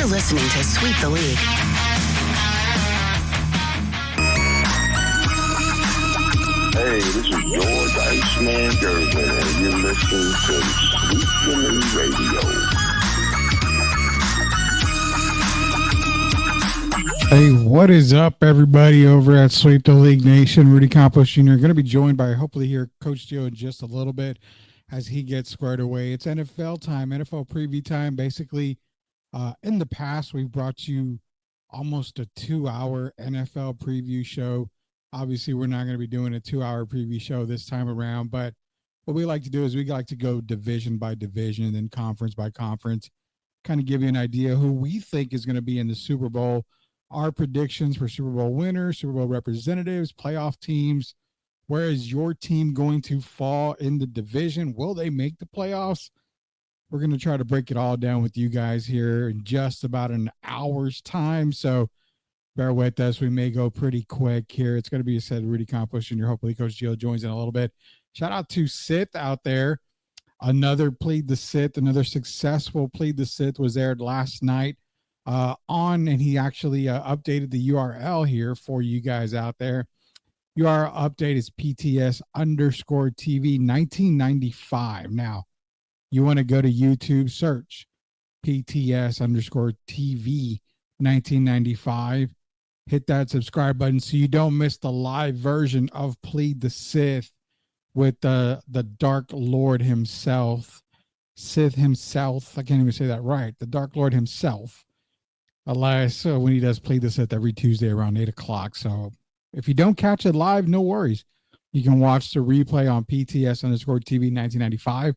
You're listening to Sweep the League. Hey, this is George Iceman Gervin, and you're listening to Sweep the League Radio. Hey, what is up, everybody over at Sweep the League Nation? Rudy Campos Jr. Going to be joined by, hopefully, here Coach Gio in just a little bit as he gets squared away. It's NFL time, NFL preview time. Basically, in the past, we've brought you almost a 2-hour NFL preview show. Obviously, we're not going to be doing a 2-hour preview show this time around, but what we like to do is we like to go division by division and then conference by conference, kind of give you an idea who we think is going to be in the Super Bowl, our predictions for Super Bowl winners, Super Bowl representatives, playoff teams. Where is your team going to fall in the division? Will they make the playoffs? We're going to try to break it all down with you guys here in just about an hour's time, so bear with us. We may go pretty quick here. It's going to be, said, Rudy Campos Jr. Hopefully, Coach Gio joins in a little bit. Shout out to Sith out there. Another Plead the Sith, another successful Plead the Sith was aired last night and he actually updated the URL here for you guys out there. URL update is PTS_TV 1995. Now, you want to go to YouTube, search PTS_TV 1995. Hit that subscribe button so you don't miss the live version of Plead the Sith with the Dark Lord himself. Sith himself. I can't even say that right. The Dark Lord himself. Elias, when he does Plead the Sith every Tuesday around 8 o'clock. So if you don't catch it live, no worries. You can watch the replay on PTS_TV 1995,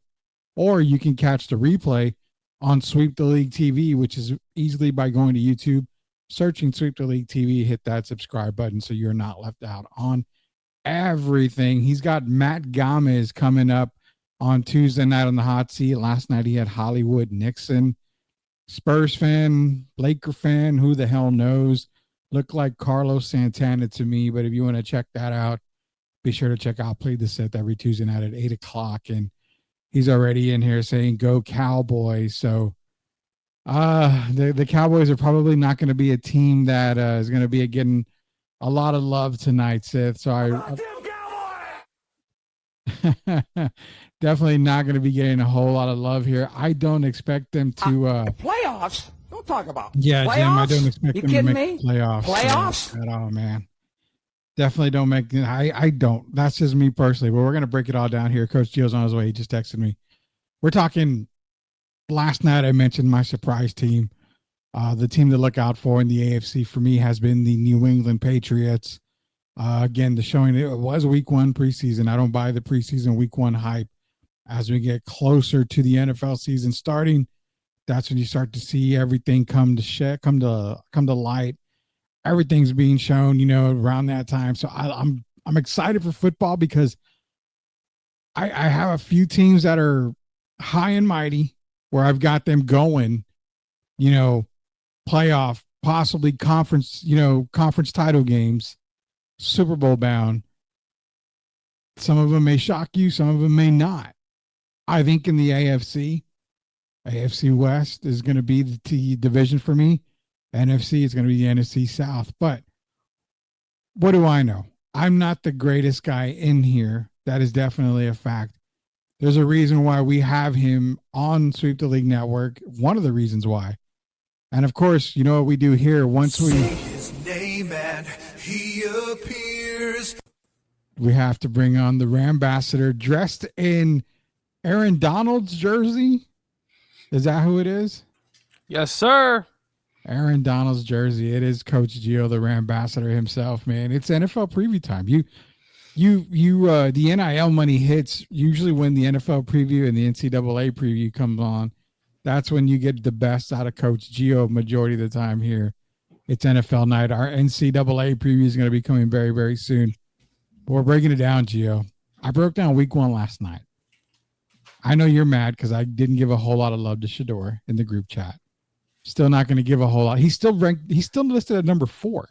or you can catch the replay on Sweep the League TV, which is easily by going to YouTube, searching Sweep the League TV, hit that subscribe button so you're not left out on everything. He's got Matt Gomez coming up on Tuesday night on the hot seat. Last night he had Hollywood Nixon. Spurs fan, Laker fan, who the hell knows? Looked like Carlos Santana to me, but if you want to check that out, be sure to check out Plead the Sith every Tuesday night at 8 o'clock. And he's already in here saying, go Cowboys. So the Cowboys are probably not going to be a team that is going to be getting a lot of love tonight, Sith. So definitely not going to be getting a whole lot of love here. I don't expect them to playoffs. Don't talk about playoffs? Jim, I don't expect them to make playoffs. Playoffs at all, man. Definitely don't make. I don't. That's just me personally. But we're going to break it all down here. Coach Gio's on his way. He just texted me. We're talking. Last night I mentioned my surprise team. The team to look out for in the AFC for me has been the New England Patriots. Again, the showing it was week 1 preseason. I don't buy the preseason week 1 hype. As we get closer to the NFL season starting, that's when you start to see everything come to light. Everything's being shown, around that time. So I'm excited for football because I have a few teams that are high and mighty where I've got them going, playoff, possibly conference title games, Super Bowl bound. Some of them may shock you, some of them may not. I think in the AFC West is going to be the division for me. NFC is going to be the NFC South. But what do I know? I'm not the greatest guy in here. That is definitely a fact. There's a reason why we have him on Sweep the League Network. One of the reasons why. And of course, you know what we do here. Once we say his name and he appears, we have to bring on the Rambassador dressed in Aaron Donald's jersey. Is that who it is? Yes, sir. Aaron Donald's jersey. It is Coach Gio, the Rambassador himself, man. It's NFL preview time. The NIL money hits usually when the NFL preview and the NCAA preview comes on. That's when you get the best out of Coach Gio majority of the time here. It's NFL night. Our NCAA preview is going to be coming very, very soon. But we're breaking it down, Gio. I broke down week 1 last night. I know you're mad because I didn't give a whole lot of love to Shedeur in the group chat. Still not going to give a whole lot. He's still listed at number 4.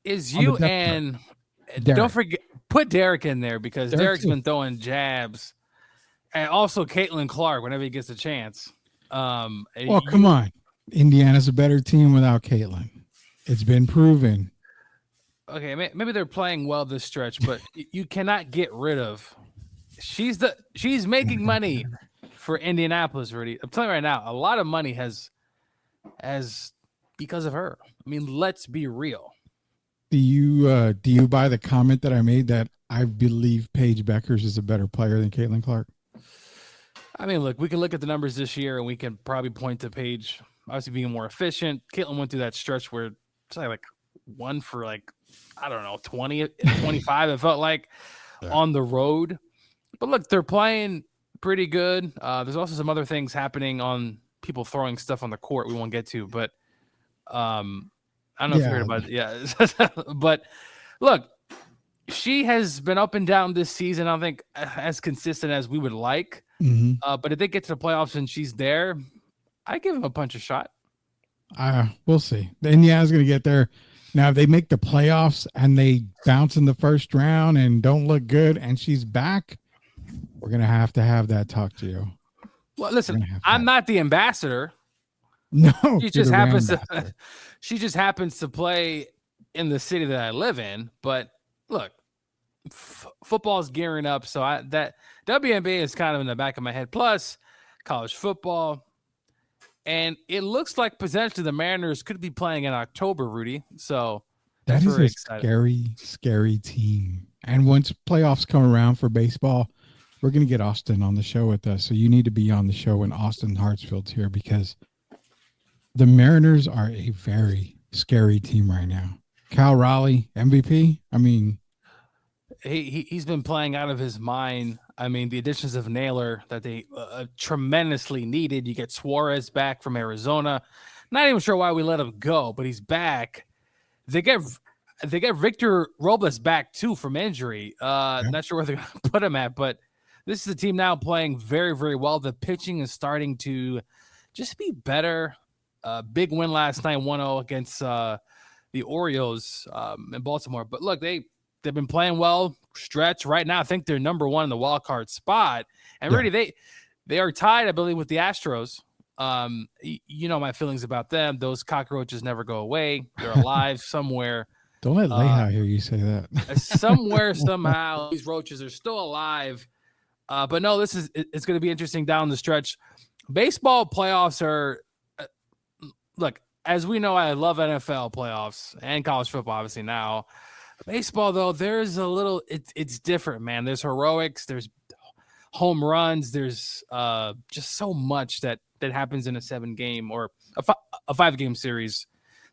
Is you and Derek. Don't forget, put Derek in there because Derek's been throwing jabs. And also Caitlin Clark whenever he gets a chance. Come on. Indiana's a better team without Caitlin. It's been proven. Okay, maybe they're playing well this stretch, but you cannot get rid of. She's making money for Indianapolis, Rudy. I'm telling you right now, a lot of money has because of her. I mean, let's be real. Do you buy the comment that I made that I believe Paige Beckers is a better player than Caitlin Clark? I mean, look, we can look at the numbers this year, and we can probably point to Paige obviously being more efficient. Caitlin went through that stretch where it's like one for like, I don't know, 20, 25, it felt like, on the road. But look, they're playing pretty good. There's also some other things happening on people throwing stuff on the court we won't get to, but I don't know if you heard about it. Yeah. But look, she has been up and down this season, I don't think as consistent as we would like. Mm-hmm. But if they get to the playoffs and she's there, I give him a punch a shot. We'll see. Indiana's going to get there. Now, if they make the playoffs and they bounce in the first round and don't look good and she's back, we're going to have that talk to you. Well, listen, I'm not the ambassador. No, she just happens to play in the city that I live in. But look, football is gearing up, so that WNBA is kind of in the back of my head. Plus, college football, and it looks like potentially the Mariners could be playing in October, Rudy. So that is very a exciting. scary team. And once playoffs come around for baseball, we're going to get Austin on the show with us. So you need to be on the show when Austin Hartsfield's here, because the Mariners are a very scary team right now. Cal Raleigh, MVP. I mean, he's been playing out of his mind. I mean, the additions of Naylor that they tremendously needed. You get Suarez back from Arizona. Not even sure why we let him go, but he's back. They get Victor Robles back too from injury. Not sure where they're going to put him at, but this is a team now playing very, very well. The pitching is starting to just be better. Big win last night, 1-0 against the Orioles in Baltimore. But look, they've been playing well. Stretch right now, I think they're number one in the wild card spot, and really they are tied, I believe, with the Astros. You know my feelings about them. Those cockroaches never go away. They're alive somewhere. Don't let Leha hear you say that. Somewhere, somehow, these roaches are still alive. But no, it's going to be interesting down the stretch. Baseball playoffs are look, as we know, I love NFL playoffs and college football, obviously now. Baseball, though, there's a little, it's different, man. There's heroics, there's home runs, there's just so much that happens in a 7-game or a 5-game series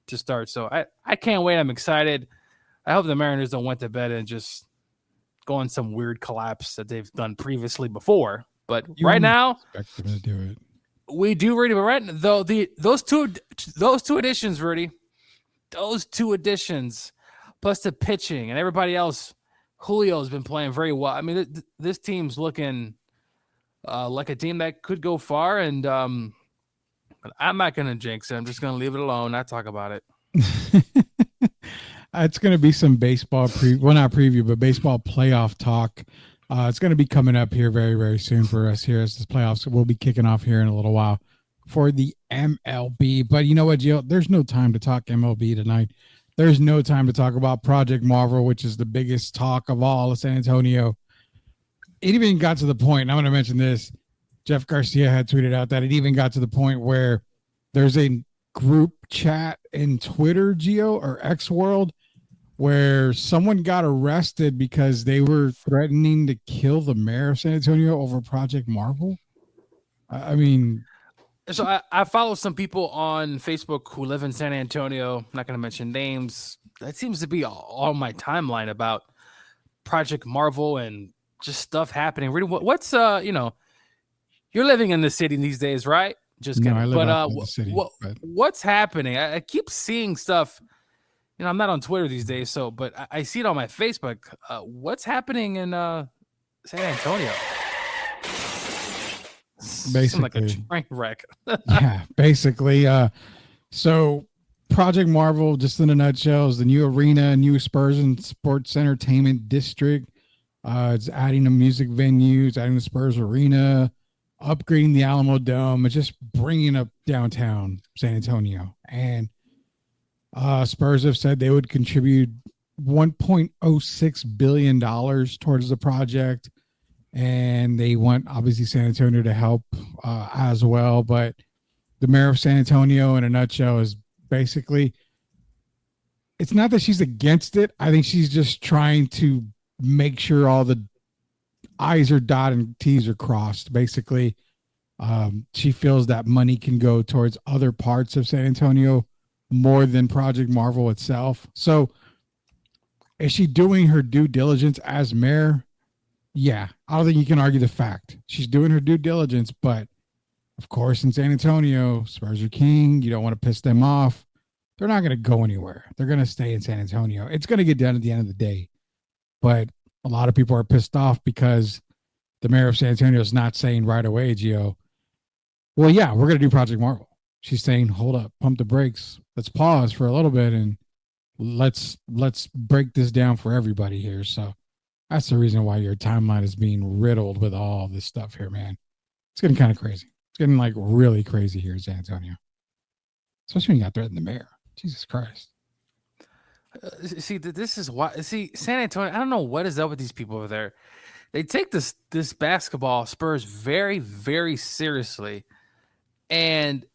to start. So I can't wait. I'm excited. I hope the Mariners don't went to bed and just go on some weird collapse that they've done previously before. But right now, expect them to do it. We do, Rudy. But right though, those two additions, Rudy, those two additions, plus the pitching and everybody else, Julio has been playing very well. I mean, this team's looking like a team that could go far. And but I'm not going to jinx it. I'm just going to leave it alone. Not talk about it. It's going to be some baseball not preview, but baseball playoff talk. It's going to be coming up here very, very soon for us here as the playoffs will be kicking off here in a little while for the MLB. But you know what, Gio? There's no time to talk MLB tonight. There's no time to talk about Project Marvel, which is the biggest talk of all of San Antonio. It even got to the point, and I'm going to mention this, Jeff Garcia had tweeted out that it even got to the point where there's a group chat in Twitter, Gio, or X World, where someone got arrested because they were threatening to kill the mayor of San Antonio over Project Marvel. I mean, so I follow some people on Facebook who live in San Antonio. I'm not going to mention names. That seems to be all my timeline about Project Marvel and just stuff happening. Really, what's you're living in the city these days, right? Just kidding. No, I live out in the city, what's happening? I keep seeing stuff. You know, I'm not on Twitter these days, but I see it on my Facebook. What's happening in San Antonio? Basically, like a train wreck. Yeah, basically. So Project Marvel, just in a nutshell, is the new arena, new Spurs and Sports Entertainment District. It's adding a music venue, it's adding the Spurs Arena. upgrading the Alamo Dome, and just bringing up downtown San Antonio. And Spurs have said they would contribute $1.06 billion towards the project. And they want, obviously, San Antonio to help as well. But the mayor of San Antonio, in a nutshell, is basically, it's not that she's against it. I think she's just trying to make sure all the I's are dotted and T's are crossed. Basically, she feels that money can go towards other parts of San Antonio more than Project Marvel itself. So is she doing her due diligence as mayor? Yeah, I don't think you can argue the fact. She's doing her due diligence, but of course, in San Antonio, Spurs are king. You don't want to piss them off. They're not going to go anywhere. They're going to stay in San Antonio. It's going to get done at the end of the day. But a lot of people are pissed off because the mayor of San Antonio is not saying right away, Gio, well, yeah, we're going to do Project Marvel. She's saying, hold up, pump the brakes. Let's pause for a little bit and let's break this down for everybody here. So that's the reason why your timeline is being riddled with all this stuff here, man. It's getting kind of crazy. It's getting like really crazy here in San Antonio. Especially when you got threatened the mayor. Jesus Christ. See, this is why. See, San Antonio, I don't know what is up with these people over there. They take this basketball Spurs very, very seriously. And,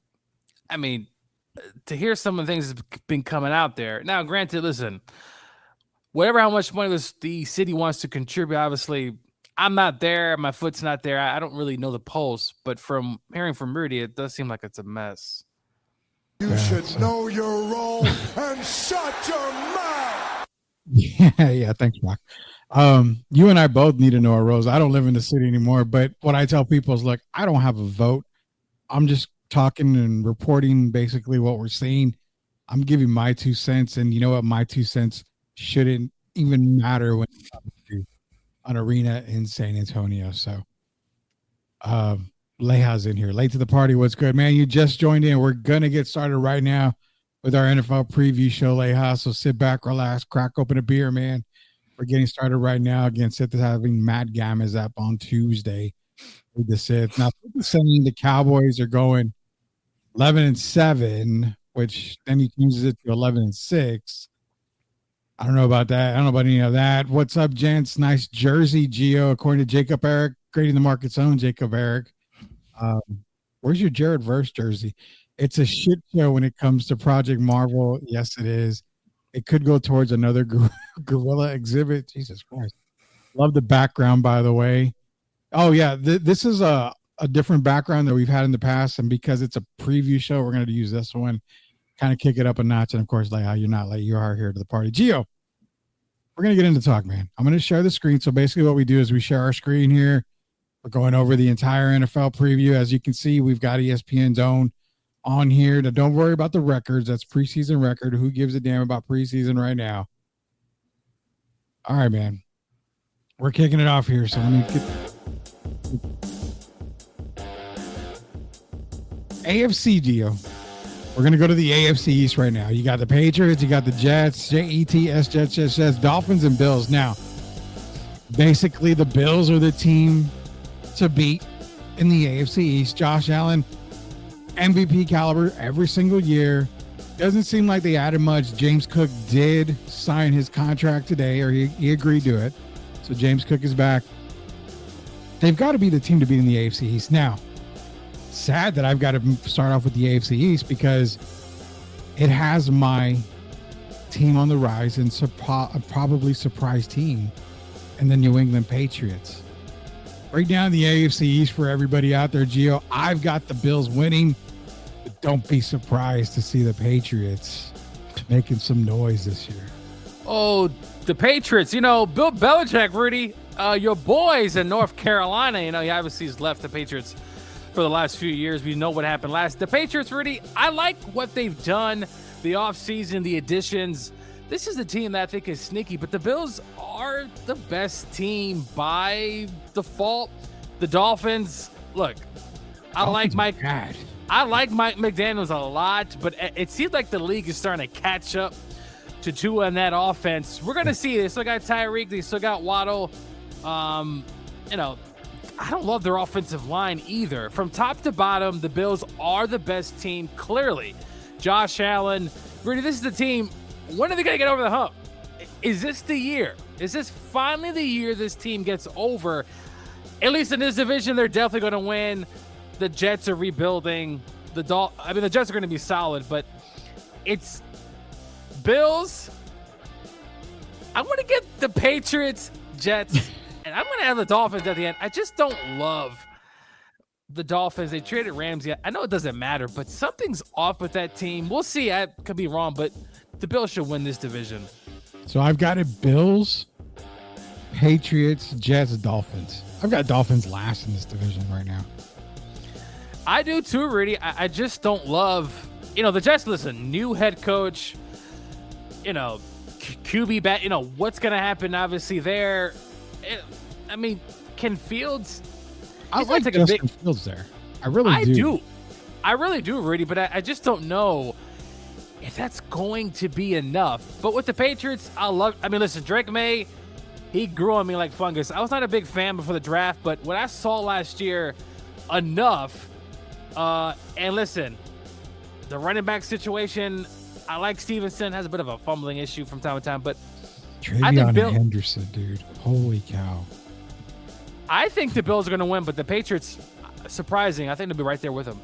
I mean, to hear some of the things that's been coming out there. Now, granted, listen, how much money the city wants to contribute, obviously, I'm not there. My foot's not there. I don't really know the pulse. But from hearing from Rudy, it does seem like it's a mess. You should know your role and shut your mouth. Yeah, thanks, Rock. You and I both need to know our roles. I don't live in the city anymore, but what I tell people is, look, I don't have a vote. I'm just talking and reporting basically what we're seeing. I'm giving my 2 cents, and you know what? My 2 cents shouldn't even matter when it comes to an arena in San Antonio. So, Leja's in here. Late to the party. What's good, man? You just joined in. We're going to get started right now with our NFL preview show, Leja. So sit back, relax, crack open a beer, man. We're getting started right now. Again, Sith is having Matt Gammas up on Tuesday with the Sith. Now, saying the Cowboys are going 11-7, which then he changes it to 11-6. I don't know about that. I don't know about any of that. What's up, gents? Nice jersey, Gio. According to Jacob Eric, grading the market's own Jacob Eric. Where's your Jared Verse jersey? It's a shit show when it comes to Project Marvel. Yes, it is. It could go towards another gorilla exhibit. Jesus Christ. Love the background, by the way. Oh, yeah. This is a different background that we've had in the past. And because it's a preview show, we're going to use this one, kind of kick it up a notch. And, of course, like how you're not late. You are here to the party. Gio, we're going to get into talk, man. I'm going to share the screen. So basically what we do is we share our screen here. We're going over the entire NFL preview. As you can see, we've got ESPN Zone on here. Now, don't worry about the records. That's preseason record. Who gives a damn about preseason right now? All right, man. We're kicking it off here. So let me get AFC, Gio. We're going to go to the AFC East right now. You got the Patriots. You got the Jets, Jets, Dolphins, and Bills. Now, basically, the Bills are the team to beat in the AFC East. Josh Allen, MVP caliber every single year. Doesn't seem like they added much. James Cook did sign his contract today, or he agreed to it. So James Cook is back. They've got to be the team to beat in the AFC East. Now, sad that I've got to start off with the AFC East because it has my team on the rise and probably surprise team and the New England Patriots. Right now in the AFC East for everybody out there, Gio, I've got the Bills winning, but don't be surprised to see the Patriots making some noise this year. Oh, the Patriots, Bill Belichick, Rudy, your boys in North Carolina, he obviously has left the Patriots for the last few years. We know what happened last. The Patriots, Rudy, I like what they've done, the offseason, the additions. This is a team that I think is sneaky, but the Bills are the best team by default. The Dolphins, look, I like Mike McDaniels a lot, but it seems like the league is starting to catch up to Tua in that offense. We're going to see. They still got Tyreek. They still got Waddle. I I don't love their offensive line either. From top to bottom, the Bills are the best team, clearly. Josh Allen, Rudy, this is the team. When are they going to get over the hump? Is this the year? Is this finally the year this team gets over? At least in this division, they're definitely going to win. The Jets are rebuilding. The Jets are going to be solid, but it's Bills. I'm going to get the Patriots, Jets, and I'm going to have the Dolphins at the end. I just don't love the Dolphins. They traded Ramsey. I know it doesn't matter, but something's off with that team. We'll see. I could be wrong, but the Bills should win this division. So I've got it Bills, Patriots, Jets, Dolphins. I've got Dolphins last in this division right now. I do too, Rudy. I just don't love, the Jets, listen, new head coach, QB back, what's going to happen obviously there. Can Fields, I like Justin Fields there. I really do. I really do, Rudy, but I just don't know if that's going to be enough. But with the Patriots, listen, Drake May, he grew on me like fungus. I was not a big fan before the draft, but what I saw last year, enough. And listen, the running back situation, I like Stevenson, has a bit of a fumbling issue from time to time, but I think Henderson, dude. Holy cow. I think the Bills are going to win, but the Patriots, surprising, I think they'll be right there with them.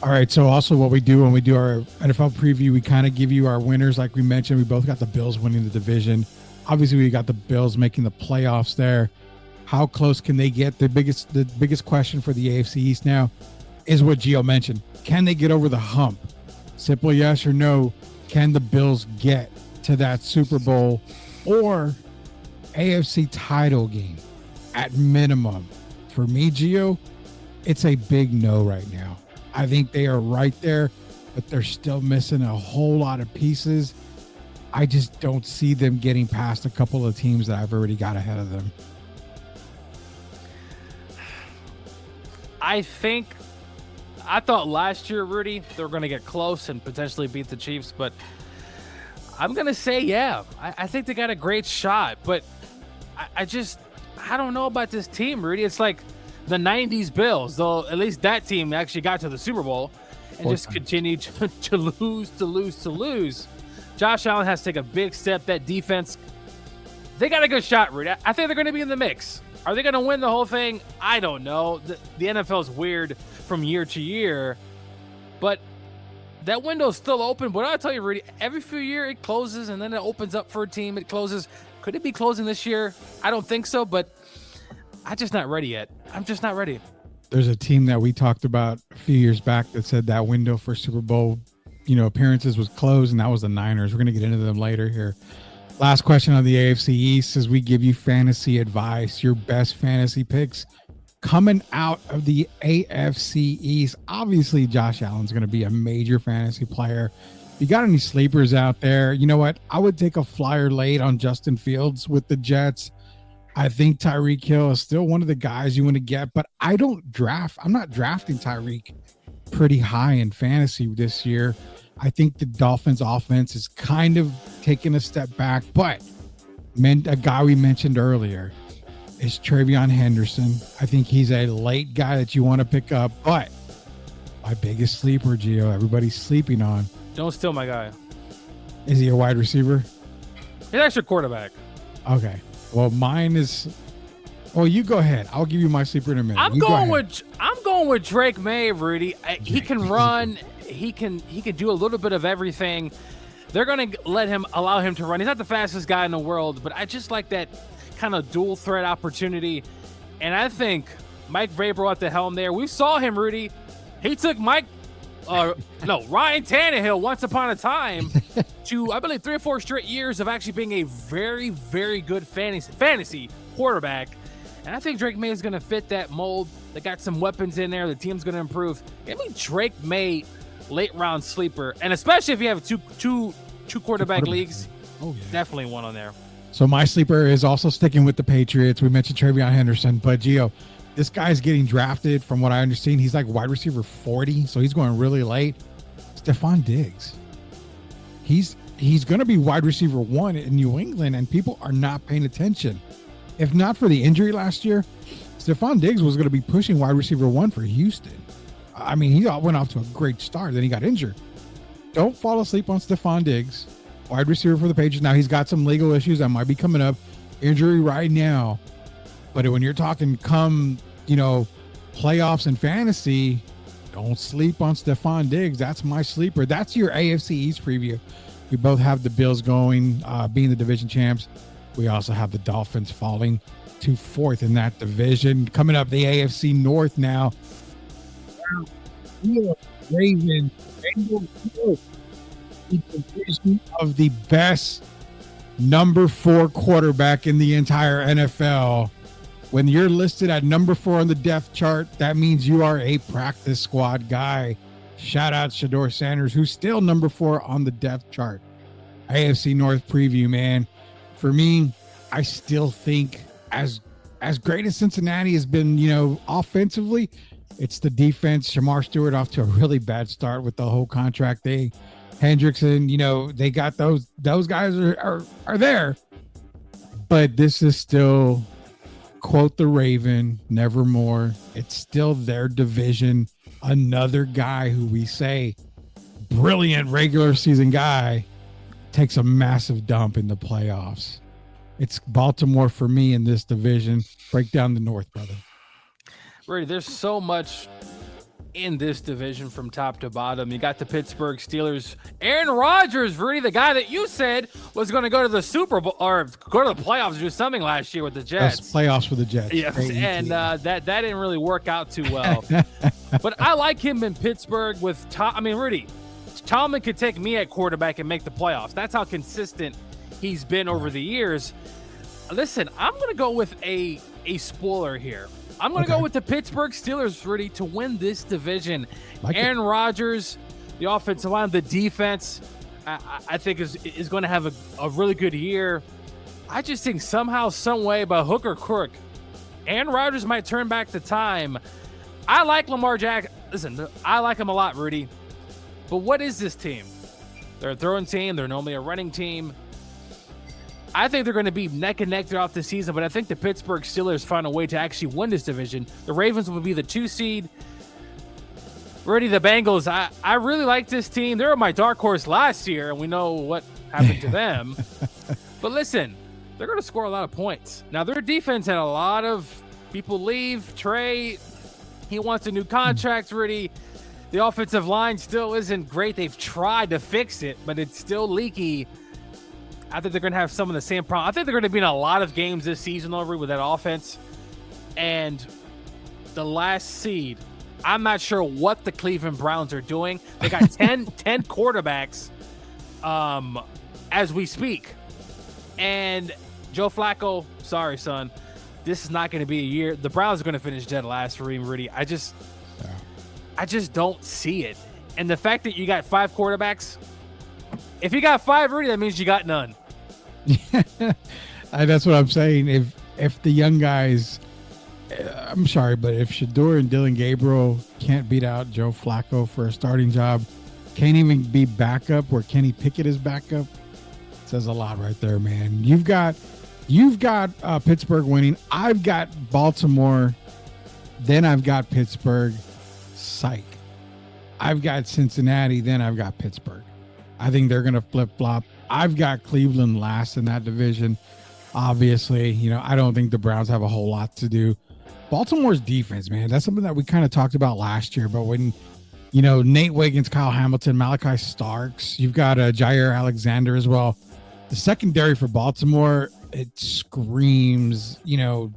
All right, so also what we do when we do our NFL preview, we kind of give you our winners. Like we mentioned, we both got the Bills winning the division. Obviously, we got the Bills making the playoffs there. How close can they get? The biggest question for the AFC East now is what Gio mentioned. Can they get over the hump? Simple yes or no. Can the Bills get to that Super Bowl or AFC title game at minimum? For me, Gio, it's a big no right now. I think they are right there, but they're still missing a whole lot of pieces. I just don't see them getting past a couple of teams that I've already got ahead of them. I thought last year, Rudy, they were going to get close and potentially beat the Chiefs, but I'm going to say, yeah, I think they got a great shot, but I don't know about this team, Rudy. It's like the 90s Bills, though at least that team actually got to the Super Bowl and just continued to lose. Josh Allen has to take a big step. That defense, they got a good shot, Rudy. I think they're going to be in the mix. Are they going to win the whole thing? I don't know. The NFL is weird from year to year, but that window's still open. But I'll tell you, Rudy, every few years it closes and then it opens up for a team. It closes. Could it be closing this year? I don't think so, but I'm just not ready yet. I'm just not ready. There's a team that we talked about a few years back that said that window for Super Bowl, appearances was closed, and that was the Niners. We're going to get into them later here. Last question on the AFC East as we give you fantasy advice, your best fantasy picks coming out of the AFC East. Obviously, Josh Allen's going to be a major fantasy player. If you got any sleepers out there, you know what? I would take a flyer late on Justin Fields with the Jets. I think Tyreek Hill is still one of the guys you want to get, but I'm not drafting Tyreek pretty high in fantasy this year. I think the Dolphins offense is kind of taking a step back, but a guy we mentioned earlier is TreVeyon Henderson. I think he's a late guy that you want to pick up, but my biggest sleeper, Gio, everybody's sleeping on. Don't steal my guy. Is he a wide receiver? He's actually a quarterback. Okay. Well, mine is. Well, you go ahead. I'll give you my sleeper in a minute. I'm going with Drake May, Rudy. He can run. He can do a little bit of everything. They're going to allow him to run. He's not the fastest guy in the world, but I just like that kind of dual threat opportunity. And I think Mike Vrabel at the helm there. We saw him, Rudy. He took Ryan Tannehill once upon a time to, I believe, 3 or 4 straight years of actually being a very, very good fantasy quarterback. And I think Drake May is going to fit that mold. They got some weapons in there. The team's going to improve. Give me Drake May, late round sleeper. And especially if you have two quarterback leagues, definitely one on there. So my sleeper is also sticking with the Patriots. We mentioned TreVeyon Henderson, but Gio, this guy's getting drafted. From what I understand, he's like wide receiver 40, so he's going really late. Stephon Diggs. He's going to be wide receiver 1 in New England, and people are not paying attention. If not for the injury last year, Stephon Diggs was going to be pushing wide receiver 1 for Houston. I mean, he went off to a great start. Then he got injured. Don't fall asleep on Stephon Diggs, wide receiver for the Patriots. Now he's got some legal issues that might be coming up. Injury right now. But when you're talking playoffs and fantasy, don't sleep on Stephon Diggs. That's my sleeper. That's your AFC East preview. We both have the Bills going, being the division champs. We also have the Dolphins falling to 4th in that division. Coming up, the AFC North now. Ravens, the division of the best number 4 quarterback in the entire NFL. When you're listed at number 4 on the depth chart, that means you are a practice squad guy. Shout out Shedeur Sanders, who's still number 4 on the depth chart. AFC North preview, man. For me, I still think as great as Cincinnati has been, offensively, it's the defense. Shamar Stewart off to a really bad start with the whole contract thing. Hendrickson, they got those guys are there. But this is still, quote the Raven, nevermore. It's still their division. Another guy who we say brilliant regular season guy takes a massive dump in the playoffs. It's Baltimore for me in this division. Break down the North, brother. Rudy, there's so much in this division from top to bottom. You got the Pittsburgh Steelers. Aaron Rodgers, Rudy, the guy that you said was going to go to the Super Bowl or go to the playoffs or do something last year with the Jets. That's playoffs for the Jets. Yes, and that didn't really work out too well. But I like him in Pittsburgh with Tom. I mean, Rudy, Tomlin could take me at quarterback and make the playoffs. That's how consistent he's been over the years. Listen, I'm going to go with a spoiler here. I'm going to go with the Pittsburgh Steelers, Rudy, to win this division. Aaron Rodgers, the offensive line, the defense, I think is going to have a really good year. I just think somehow, some way, by hook or crook, Aaron Rodgers might turn back the time. I like Lamar Jackson. Listen, I like him a lot, Rudy. But what is this team? They're a throwing team. They're normally a running team. I think they're going to be neck and neck throughout the season, but I think the Pittsburgh Steelers find a way to actually win this division. The Ravens will be the 2 seed. Rudy, the Bengals, I really like this team. They were my dark horse last year, and we know what happened to them. But listen, they're going to score a lot of points. Now, their defense had a lot of people leave. Trey, he wants a new contract, Rudy. The offensive line still isn't great. They've tried to fix it, but it's still leaky. I think they're going to have some of the same problem. I think they're going to be in a lot of games this season over with that offense. And the last seed, I'm not sure what the Cleveland Browns are doing. They got 10 quarterbacks as we speak. And Joe Flacco, sorry, son, this is not going to be a year. The Browns are going to finish dead last for Rudy. I just don't see it. And the fact that you got 5 quarterbacks, if you got 5, Rudy, that means you got none. That's what I'm saying. If the young guys, I'm sorry, but if Shedeur and Dylan Gabriel can't beat out Joe Flacco for a starting job, can't even be backup where Kenny Pickett is backup, says a lot right there, man. You've got Pittsburgh winning. I've got Baltimore. Then I've got Pittsburgh. Psych. I've got Cincinnati. Then I've got Pittsburgh. I think they're going to flip-flop. I've got Cleveland last in that division. Obviously, I don't think the Browns have a whole lot to do. Baltimore's defense, man, that's something that we kind of talked about last year. But when, Nate Wiggins, Kyle Hamilton, Malachi Starks, you've got Jair Alexander as well. The secondary for Baltimore, it screams,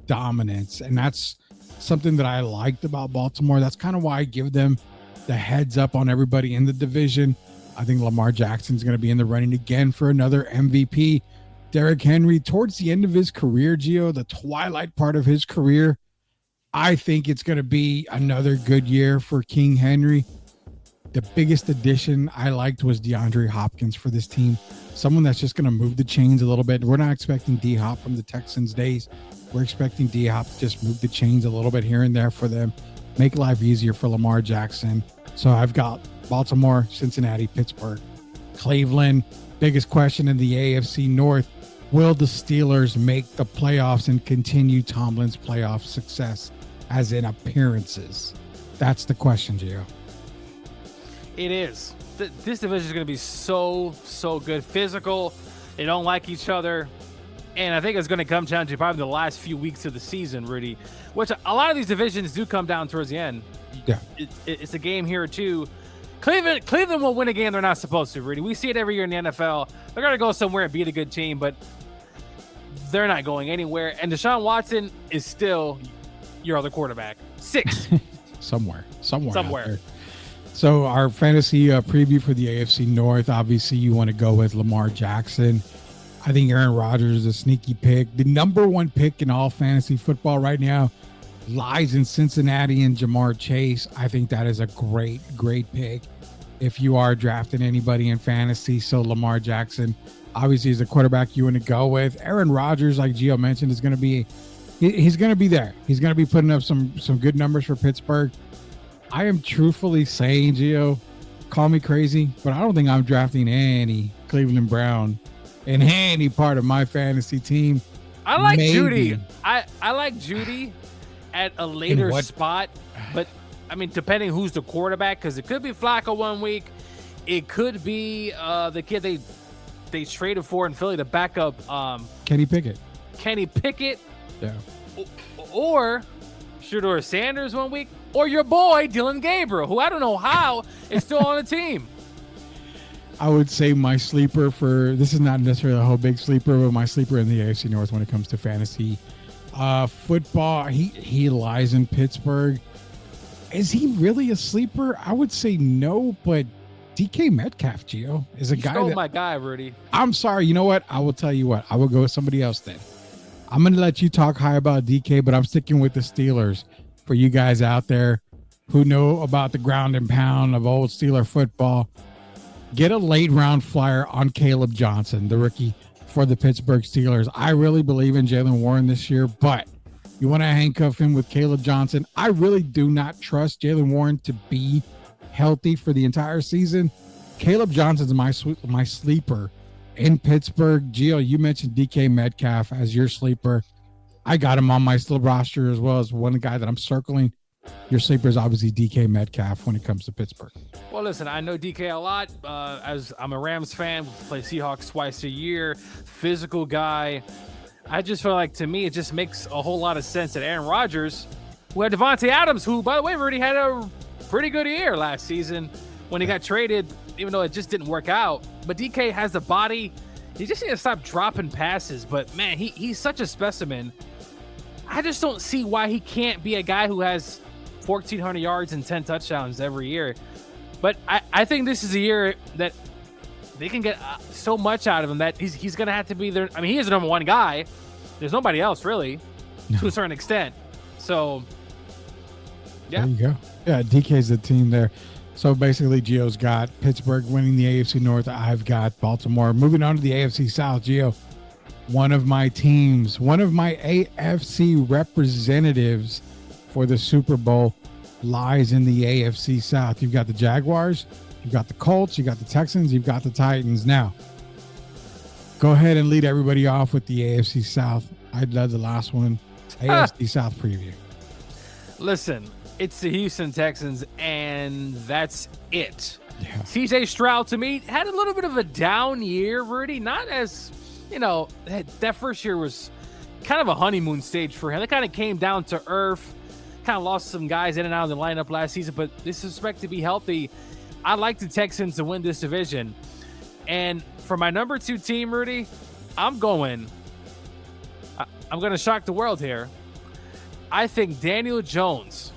dominance. And that's something that I liked about Baltimore. That's kind of why I give them the heads up on everybody in the division. I think Lamar Jackson's going to be in the running again for another MVP. Derrick Henry, towards the end of his career, Gio, the twilight part of his career, I think it's going to be another good year for King Henry. The biggest addition I liked was DeAndre Hopkins for this team. Someone that's just going to move the chains a little bit. We're not expecting D-Hop from the Texans days. We're expecting D-Hop to just move the chains a little bit here and there for them. Make life easier for Lamar Jackson. So I've got Baltimore, Cincinnati, Pittsburgh, Cleveland. Biggest question in the AFC North. Will the Steelers make the playoffs and continue Tomlin's playoff success? as in appearances? That's the question, Gio. It is. This division is going to be so good. Physical. They don't like each other. And I think it's going to come down to probably the last few weeks of the season, Rudy, which a lot of these divisions do come down towards the end. Yeah. It's a game here or two. Cleveland will win a game they're not supposed to, Rudy. We see it every year in the NFL. They're going to go somewhere and beat a good team, but they're not going anywhere. And Deshaun Watson is still your other quarterback. 6. Somewhere. out there. So our fantasy preview for the AFC North, obviously you want to go with Lamar Jackson. I think Aaron Rodgers is a sneaky pick. The number one pick in all fantasy football right now lies in Cincinnati and Jamar Chase. I think that is a great pick if you are drafting anybody in fantasy. So Lamar Jackson obviously is a quarterback you want to go with. Aaron Rodgers, like Gio mentioned, is going to be he's going to be there. He's going to be putting up some good numbers for Pittsburgh. I am truthfully saying, Gio, call me crazy, but I don't think I'm drafting any Cleveland Brown in any part of my fantasy team. I like Maybe. Judy. I like Judy at a later spot, but I mean, depending who's the quarterback, because it could be Flacco one week, it could be the kid they traded for in Philly to back up Kenny Pickett. Yeah. Or Shedeur Sanders one week, or your boy Dylan Gabriel, who I don't know how is still on the team. I would say my sleeper for this is not necessarily a whole big sleeper, but my sleeper in the AFC North when it comes to fantasy football, he lies in Pittsburgh. Is he really a sleeper? I would say no, but DK Metcalf, Gio, is a guy that my guy, Rudy. I'm sorry. You know what? I will tell you what. I will go with somebody else then. I'm going to let you talk high about DK, but I'm sticking with the Steelers for you guys out there who know about the ground and pound of old Steeler football. Get a late round flyer on Caleb Johnson, the rookie for the Pittsburgh Steelers. I really believe in Jaylen Warren this year, but you want to handcuff him with Caleb Johnson. I really do not trust Jaylen Warren to be healthy for the entire season. Caleb Johnson's my sleeper in Pittsburgh. Gio, you mentioned DK Metcalf as your sleeper. I got him on my still roster as well as one guy that I'm circling. Your sleeper is obviously DK Metcalf when it comes to Pittsburgh. Well, listen, I know DK a lot. As I'm a Rams fan, play Seahawks twice a year, physical guy. I just feel like, to me, it just makes a whole lot of sense that Aaron Rodgers, who had Devontae Adams, who, by the way, already had a pretty good year last season when he got traded, even though it just didn't work out. But DK has the body. He just needs to stop dropping passes. But, man, he's such a specimen. I just don't see why he can't be a guy who has 1,400 yards and 10 touchdowns every year. But I think this is a year that they can get so much out of him that he's going to have to be there. I mean, he is the number one guy. There's nobody else, really, to a certain extent. So, yeah. There you go. Yeah, DK's the team there. So, basically, Gio's got Pittsburgh winning the AFC North. I've got Baltimore. Moving on to the AFC South, Gio. One of my teams, one of my AFC representatives for the Super Bowl lies in the AFC South. You've got the Jaguars, you've got the Colts, you've got the Texans, you've got the Titans. Now, go ahead and lead everybody off with the AFC South. I led the last one. AFC South preview. Listen, it's the Houston Texans, and that's it. Yeah. CJ Stroud, to me, had a little bit of a down year, Rudy. Not as, that first year was kind of a honeymoon stage for him. It kind of came down to earth. Kind of lost some guys in and out of the lineup last season, but this is expected to be healthy. I like the Texans to win this division. And for my number 2 team, Rudy, I'm going to shock the world here. I think Daniel Jones,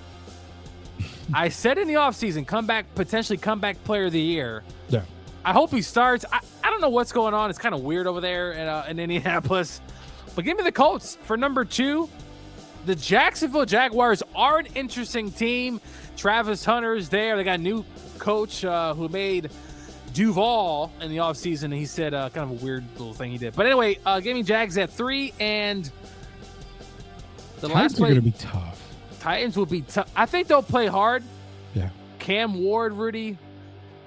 I said in the offseason, potentially comeback player of the year. Yeah. I hope he starts. I don't know what's going on. It's kind of weird over there in Indianapolis. But give me the Colts for number 2. The Jacksonville Jaguars are an interesting team. Travis Hunter's there. They got a new coach who made Duval in the offseason. He said kind of a weird little thing he did. But anyway, give me Jags at 3. And the last play, are going to be tough. Titans will be tough. I think they'll play hard. Yeah. Cam Ward, Rudy,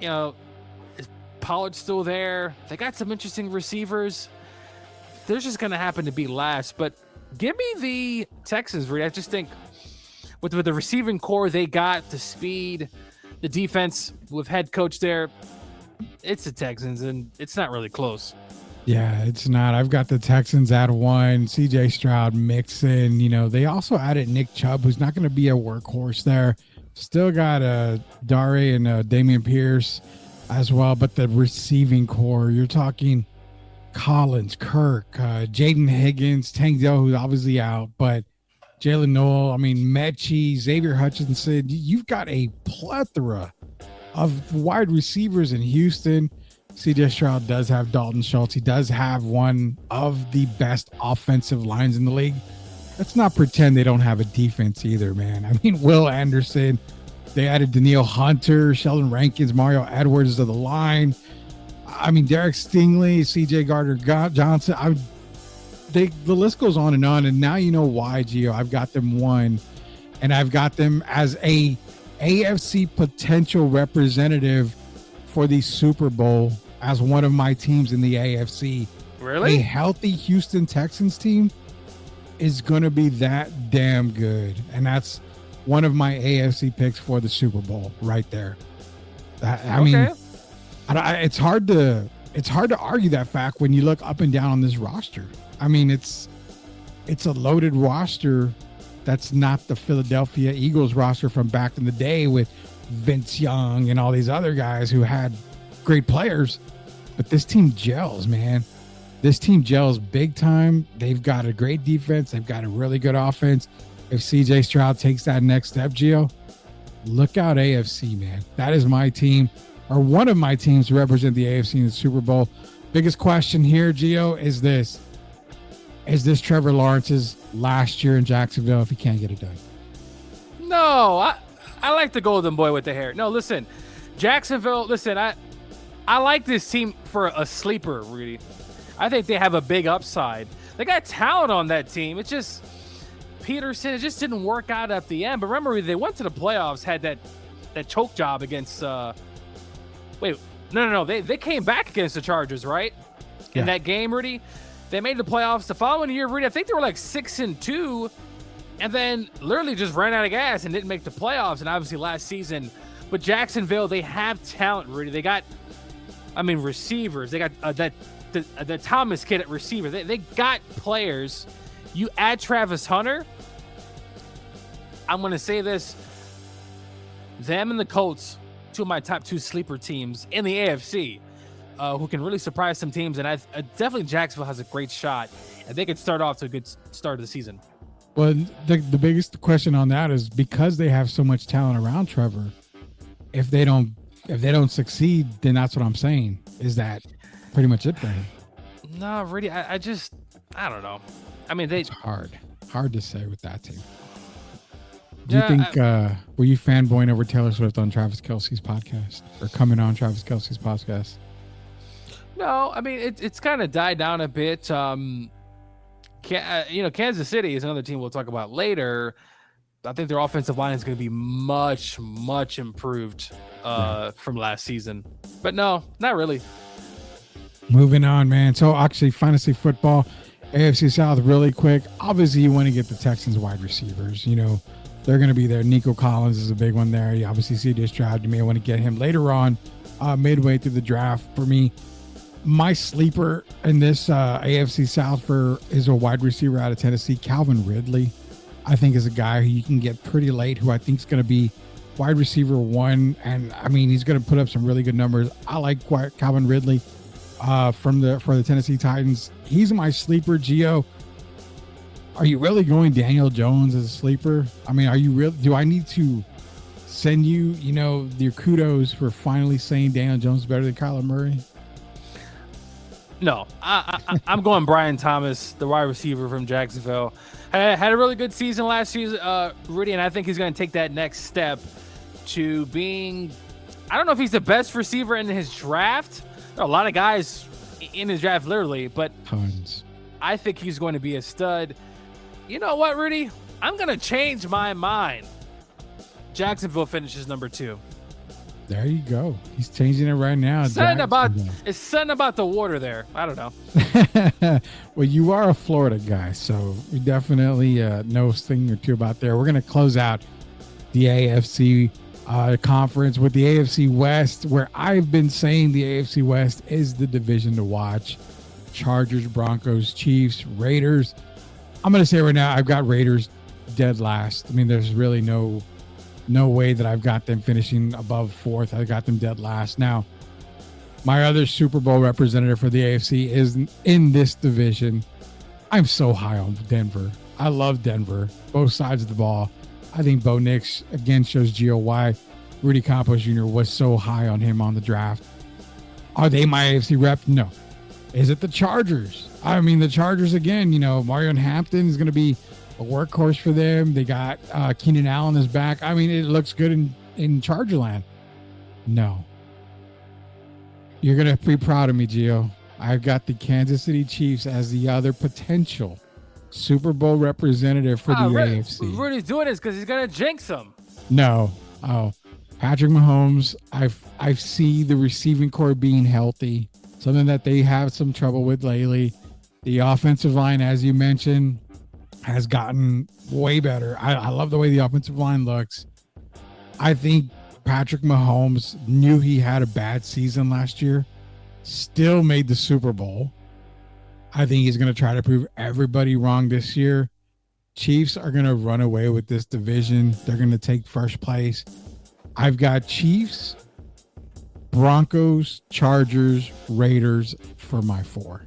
is Pollard still there? They got some interesting receivers. They're just going to happen to be last. But give me the Texans, Rudy. I just think with the receiving core they got, the speed, the defense with head coach there, it's the Texans, and it's not really close. Yeah, it's not. I've got the Texans at 1, CJ Stroud, Mixon. They also added Nick Chubb, who's not going to be a workhorse there. Still got Dare and Damian Pierce as well, but the receiving core, you're talking Collins, Kirk, Jaden Higgins, Tank Dell, who's obviously out, but Jalen Noel, Mechie, Xavier Hutchinson. You've got a plethora of wide receivers in Houston. CJ Stroud does have Dalton Schultz. He does have one of the best offensive lines in the league. Let's not pretend they don't have a defense either, man. Will Anderson, they added Danielle Hunter, Sheldon Rankins, Mario Edwards to the line. Derek Stingley, CJ Gardner-Johnson. The list goes on, and now you know why, Gio. I've got them 1, and I've got them as a AFC potential representative for the Super Bowl as one of my teams in the AFC. Really? A healthy Houston Texans team is going to be that damn good, and that's one of my AFC picks for the Super Bowl right there. It's hard to argue that fact when you look up and down on this roster. It's a loaded roster. That's not the Philadelphia Eagles roster from back in the day with Vince Young and all these other guys who had great players. But this team gels, man. This team gels big time. They've got a great defense. They've got a really good offense. If CJ Stroud takes that next step, Gio, look out AFC, man. That is my team, or one of my teams to represent the AFC in the Super Bowl. Biggest question here, Gio, is this. Is this Trevor Lawrence's last year in Jacksonville if he can't get it done? No, I like the golden boy with the hair. No, listen, Jacksonville, I like this team for a sleeper, Rudy. I think they have a big upside. They got talent on that team. It's just Peterson, it just didn't work out at the end. But remember, they went to the playoffs, had that choke job against No. They came back against the Chargers, right? Yeah. In that game, Rudy. They made the playoffs the following year, Rudy. I think they were like 6-2, and then literally just ran out of gas and didn't make the playoffs. And obviously last season, but Jacksonville, they have talent, Rudy. They got, receivers. They got the Thomas kid at receiver. They got players. You add Travis Hunter. I'm going to say this. Them and the Colts, 2 of my top 2 sleeper teams in the AFC. Who can really surprise some teams, and definitely Jacksonville has a great shot, and they could start off to a good start of the season. Well, the biggest question on that is because they have so much talent around Trevor. If they don't succeed, then that's what I'm saying. Is that pretty much it for him? No, really, I don't know. It's hard to say with that team. Do you think were you fanboying over Taylor Swift on Travis Kelce's podcast or coming on Travis Kelce's podcast? No, it's kind of died down a bit. Kansas City is another team we'll talk about later. I think their offensive line is going to be much, much improved from last season. But no, not really. Moving on, man. So actually, fantasy football, AFC South, really quick. Obviously, you want to get the Texans wide receivers. They're going to be there. Nico Collins is a big one there. You obviously see CJ Stroud. You may want to get him later on, midway through the draft. For me, my sleeper in this AFC South is a wide receiver out of Tennessee, Calvin Ridley. I think is a guy who you can get pretty late, who I think is going to be wide receiver 1. And he's going to put up some really good numbers. I like Calvin Ridley for the Tennessee Titans. He's my sleeper, Gio. Are you really going Daniel Jones as a sleeper? Are you real? Do I need to send you, your kudos for finally saying Daniel Jones is better than Kyler Murray? No, I'm going Brian Thomas, the wide receiver from Jacksonville. Had a really good season last season, Rudy, and I think he's going to take that next step to being, I don't know if he's the best receiver in his draft. There are a lot of guys in his draft, literally, but tons. I think he's going to be a stud. You know what, Rudy? I'm going to change my mind. Jacksonville finishes number 2. There you go. He's changing it right now. It's something about the water there. I don't know. Well, you are a Florida guy, so we definitely know a thing or two about there. We're going to close out the AFC conference with the AFC West, where I've been saying the AFC West is the division to watch. Chargers, Broncos, Chiefs, Raiders. I'm going to say right now, I've got Raiders dead last. I mean, there's really no way that I've got them finishing above fourth. I got them dead last. Now, my other Super Bowl representative for the AFC is in this division. I'm so high on Denver. I love Denver, both sides of the ball. I think Bo Nix, again, shows Gio why Rudy Campos Jr. was so high on him on the draft. Are they my AFC rep? No. Is it the Chargers? I mean, the Chargers, again, Marion Hampton is going to be a workhorse for them. They got Keenan Allen is back. I mean, it looks good in Chargerland. No. You're going to be proud of me, Gio. I've got the Kansas City Chiefs as the other potential Super Bowl representative for the AFC. Rudy's doing this because he's going to jinx them. No. Oh, Patrick Mahomes, I see the receiving core being healthy, something that they have some trouble with lately. The offensive line, as you mentioned, has gotten way better. I love the way the offensive line looks. I think Patrick Mahomes knew he had a bad season last year, still made the Super Bowl. I think he's going to try to prove everybody wrong this year. Chiefs are going to run away with this division. They're going to take first place. I've got Chiefs, Broncos, Chargers, Raiders for my 4.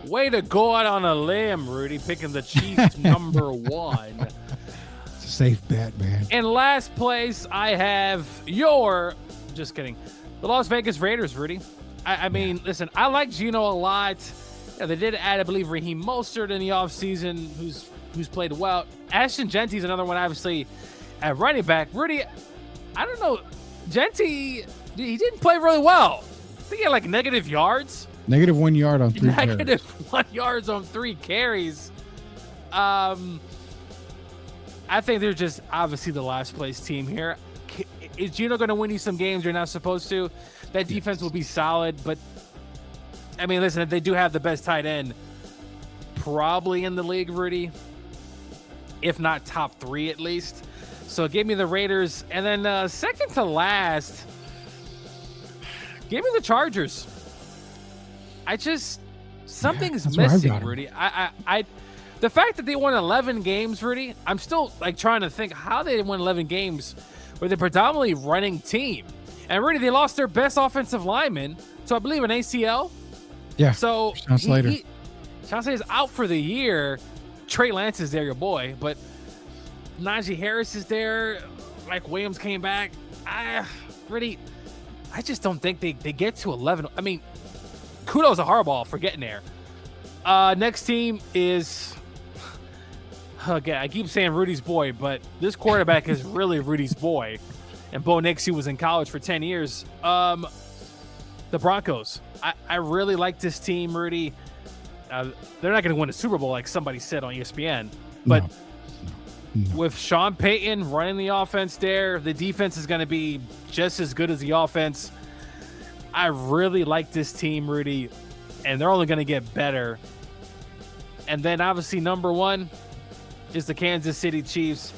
Way to go out on a limb, Rudy, picking the Chiefs number 1. It's a safe bet, man. In last place, I have just kidding, the Las Vegas Raiders, Rudy. I mean, listen, I like Geno a lot. Yeah, they did add, I believe, Raheem Mostert in the offseason, who's played well. Ashton Genty's another one, obviously, at running back. Rudy, I don't know. Genty, he didn't play really well. I think he had like negative yards. Negative 1 yard on 3 carries. Negative 1 yards on 3 carries. I think they're just obviously the last place team here. Is Geno going to win you some games you're not supposed to? That defense will be solid, but I mean, listen, they do have the best tight end probably in the league, Rudy, if not top 3 at least. So give me the Raiders, and then second to last, give me the Chargers. Something's missing, Rudy. The fact that they won 11 games, Rudy, I'm still like trying to think how they won 11 games with a predominantly running team. And Rudy, they lost their best offensive lineman, so I believe an ACL. Yeah. So Sean Slater. Sean Slater is out for the year. Trey Lance is there, your boy, but Najee Harris is there. Mike Williams came back. Rudy, I just don't think they get to 11. I mean, kudos to Harbaugh for getting there. Next team is, again, I keep saying Rudy's boy, but this quarterback is really Rudy's boy. And Bo Nix, who was in college for 10 years. The Broncos. I really like this team, Rudy. They're not going to win a Super Bowl like somebody said on ESPN. But No. with Sean Payton running the offense there, the defense is going to be just as good as the offense. I really like this team, Rudy, and they're only going to get better. And then obviously number 1 is the Kansas City Chiefs.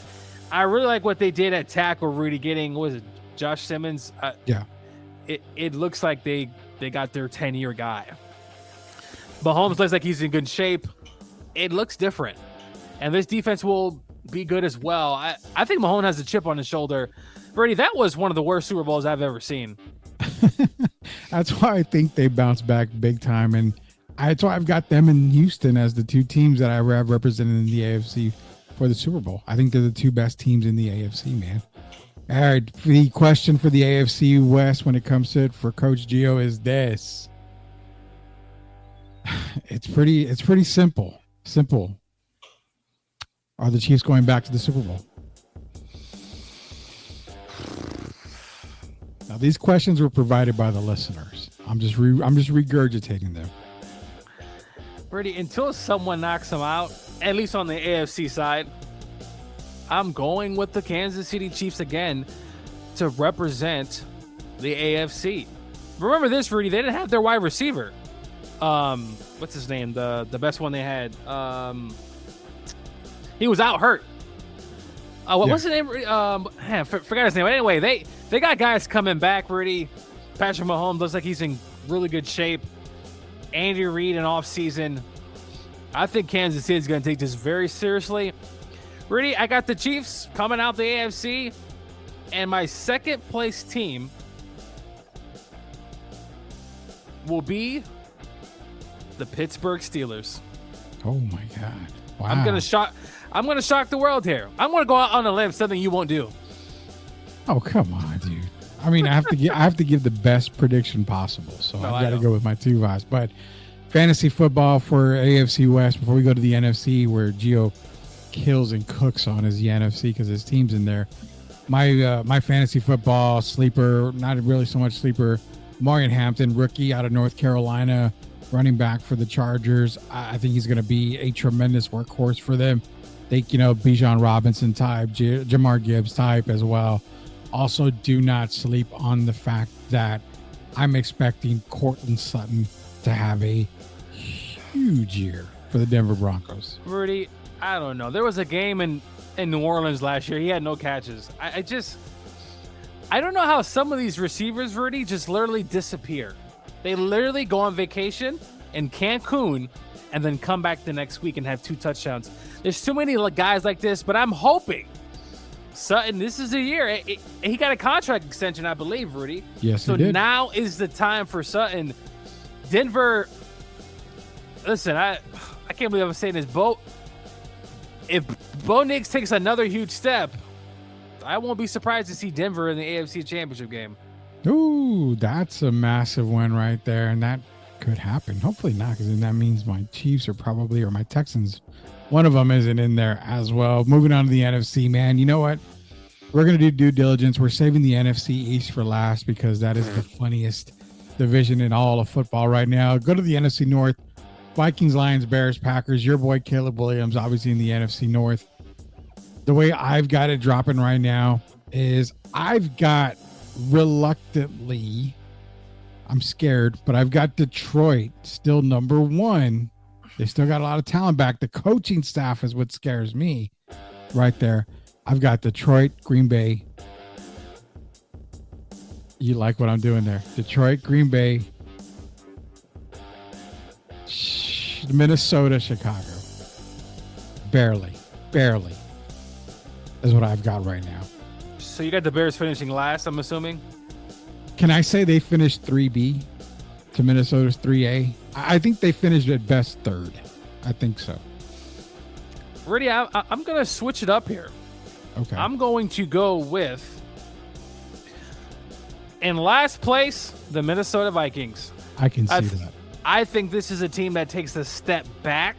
I really like what they did at tackle, Rudy, getting, what was it, Josh Simmons? Yeah. It looks like they got their 10-year guy. Mahomes looks like he's in good shape. It looks different. And this defense will be good as well. I think Mahomes has a chip on his shoulder. Brady, that was one of the worst Super Bowls I've ever seen. That's why I think they bounce back big time. And that's why I've got them in Houston as the 2 teams that I have represented in the AFC for the Super Bowl. I think they're the 2 best teams in the AFC, man. All right. The question for the AFC West when it comes to it for Coach Gio is this. It's pretty simple. Simple. Are the Chiefs going back to the Super Bowl? Now, these questions were provided by the listeners. I'm just regurgitating them. Brady, until someone knocks them out, at least on the AFC side, I'm going with the Kansas City Chiefs again to represent the AFC. Remember this, Rudy, they didn't have their wide receiver. What's his name? The best one they had. He was out hurt. What's the name? Forgot his name. But anyway, they got guys coming back. Rudy, Patrick Mahomes looks like he's in really good shape. Andy Reid in off season. I think Kansas City is going to take this very seriously. Rudy, I got the Chiefs coming out the AFC, and my second place team will be the Pittsburgh Steelers. Oh my God! Wow. I'm gonna shock the world here. I'm gonna go out on a limb, something you won't do. Oh come on, dude. I mean, I have to give the best prediction possible, so I've got to go with my two guys. But fantasy football for AFC West before we go to the NFC, where Gio kills and cooks on is the NFC because his team's in there. My fantasy football sleeper, not really so much sleeper, Marion Hampton, rookie out of North Carolina, running back for the Chargers. I think he's going to be a tremendous workhorse for them. Think, Bijan Robinson type, Jamar Gibbs type as well. Also, do not sleep on the fact that I'm expecting Courtland Sutton to have a huge year for the Denver Broncos. Rudy, I don't know. There was a game in New Orleans last year. He had no catches. I don't know how some of these receivers, Rudy, just literally disappear. They literally go on vacation in Cancun and then come back the next week and have 2 touchdowns. There's too many guys like this, but I'm hoping Sutton, this is a year. He got a contract extension, I believe, Rudy. Yes, so he did. Now is the time for Sutton. Denver, listen, I can't believe I'm saying this. If Bo Nix takes another huge step, I won't be surprised to see Denver in the AFC Championship game. Ooh, that's a massive win right there, and that could happen. Hopefully not, because then that means my Chiefs are probably, or my Texans, one of them isn't in there as well. Moving on to the NFC, man. You know what? We're going to do due diligence. We're saving the NFC East for last because that is the funniest division in all of football right now. Go to the NFC North. Vikings, Lions, Bears, Packers. Your boy Caleb Williams, obviously in the NFC North. The way I've got it dropping right now is I've got reluctantly, I'm scared, but I've got Detroit still number 1. They still got a lot of talent back. The coaching staff is what scares me right there. I've got Detroit, Green Bay. You like what I'm doing there? Detroit, Green Bay, Minnesota, Chicago. Barely is what I've got right now. So you got the Bears finishing last, I'm assuming? Can I say they finished 3B to Minnesota's 3A? I think they finished at best 3rd. I think so. Rudy, I'm going to switch it up here. Okay. I'm going to go with, in last place, the Minnesota Vikings. I can see that. I think this is a team that takes a step back.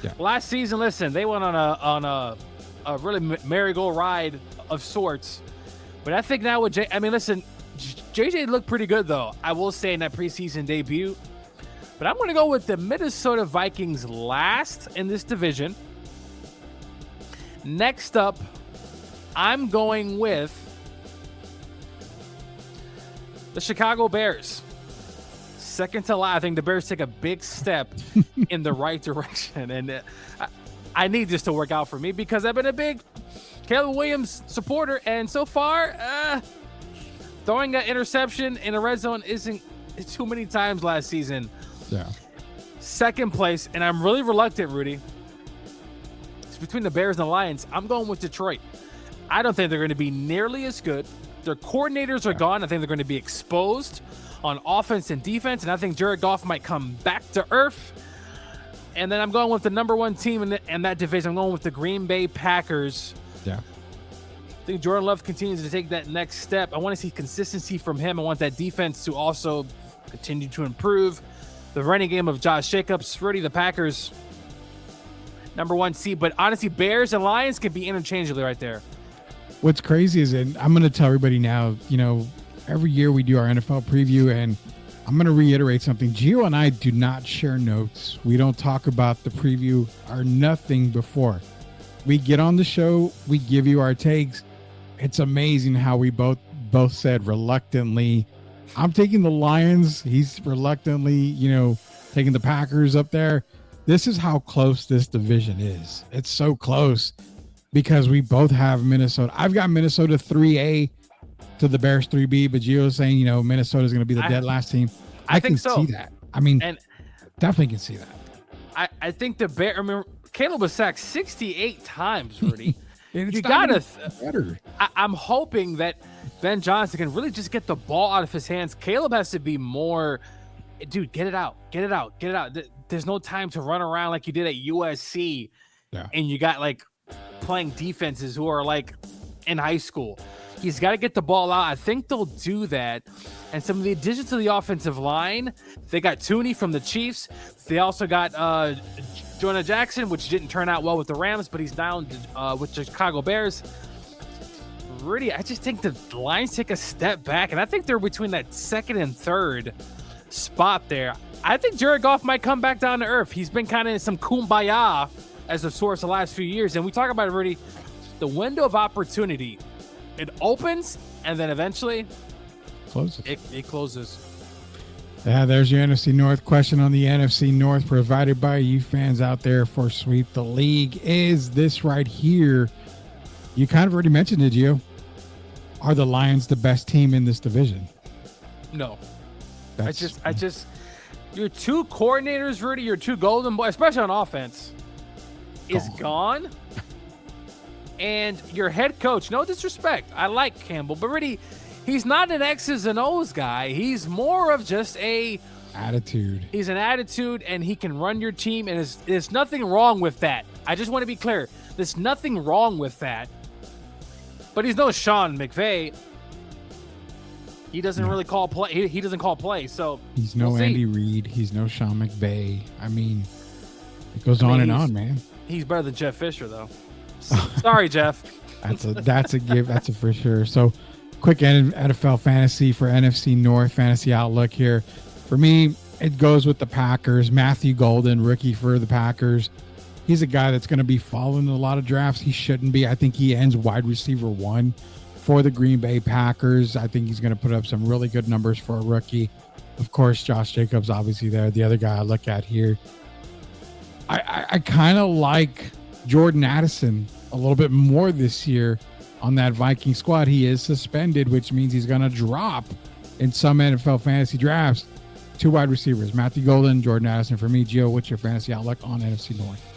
Yeah. Last season, listen, they went on a really merry-go ride of sorts. But I think now with JJ looked pretty good, though, I will say, in that preseason debut. But I'm going to go with the Minnesota Vikings last in this division. Next up, I'm going with the Chicago Bears. Second to last. I think the Bears take a big step in the right direction. And I need this to work out for me because I've been a big Caleb Williams supporter. And so far, throwing an interception in a red zone isn't too many times last season. Yeah. Second place, and I'm really reluctant, Rudy. It's between the Bears and the Lions. I'm going with Detroit. I don't think they're going to be nearly as good. Their coordinators are gone. I think they're going to be exposed on offense and defense, and I think Jared Goff might come back to earth. And then I'm going with the number 1 team in that division. I'm going with the Green Bay Packers. Yeah. I think Jordan Love continues to take that next step. I want to see consistency from him. I want that defense to also continue to improve. The running game of Josh Jacobs, Rudy, the Packers, number 1 seed. But honestly, Bears and Lions can be interchangeably right there. What's crazy is, and I'm going to tell everybody now, every year we do our NFL preview, and I'm going to reiterate something. Gio and I do not share notes. We don't talk about the preview or nothing before. We get on the show, we give you our takes. It's amazing how we both said reluctantly, I'm taking the Lions. He's reluctantly, taking the Packers up there. This is how close this division is. It's so close. because we both have Minnesota. I've got Minnesota 3A to the Bears 3B, but Gio's saying, Minnesota is going to be the dead last team. I think can so. see that. I mean, And definitely can see that. I think the Bear. I mean, Caleb was sacked 68 times, Rudy. It's You not gotta. even better. I'm hoping that Ben Johnson can really just get the ball out of his hands. Caleb has to be more. Dude, get it out. Get it out. Get it out. There's no time to run around like you did at USC. Yeah. And you got like playing defenses who are like in high school. He's got to get the ball out. I think they'll do that. And some of the additions to the offensive line, they got Tooney from the Chiefs. They also got Jonah Jackson, which didn't turn out well with the Rams, but he's down with the Chicago Bears. Really, I just think the Lions take a step back, and I think they're between that second and third spot there. I think Jared Goff might come back down to earth. He's been kind of in some kumbaya as a source the last few years, and we talk about it already. The window of opportunity, it opens, and then eventually Closes. it closes. Yeah, there's your NFC North question on the NFC North provided by you fans out there for Sweep the League. Is this right here? You kind of already mentioned it, Gio. Are the Lions the best team in this division? No. That's, I just, your two coordinators, Rudy, your two golden boys, especially on offense, is gone. And your head coach, no disrespect, I like Campbell, but Rudy, he's not an X's and O's guy. He's more of just attitude. He's an attitude, and he can run your team, and there's nothing wrong with that. I just want to be clear. There's nothing wrong with that. But he's no Sean McVay. He doesn't really call play. He doesn't call play. So He's no we'll see. Andy Reid. He's no Sean McVay. I mean, it goes on and on, man. He's better than Jeff Fisher, though. Sorry, Jeff. That's a give. That's a for sure. So, quick NFL fantasy for NFC North fantasy outlook here. For me, it goes with the Packers. Matthew Golden, rookie for the Packers. He's a guy that's going to be following a lot of drafts. He shouldn't be. I think he ends wide receiver 1 for the Green Bay Packers. I think he's going to put up some really good numbers for a rookie. Of course, Josh Jacobs, obviously there. The other guy I look at here. I kind of like Jordan Addison a little bit more this year on that Viking squad. He is suspended, which means he's going to drop in some NFL fantasy drafts. 2 wide receivers, Matthew Golden, Jordan Addison. For me, Gio, what's your fantasy outlook on NFC North?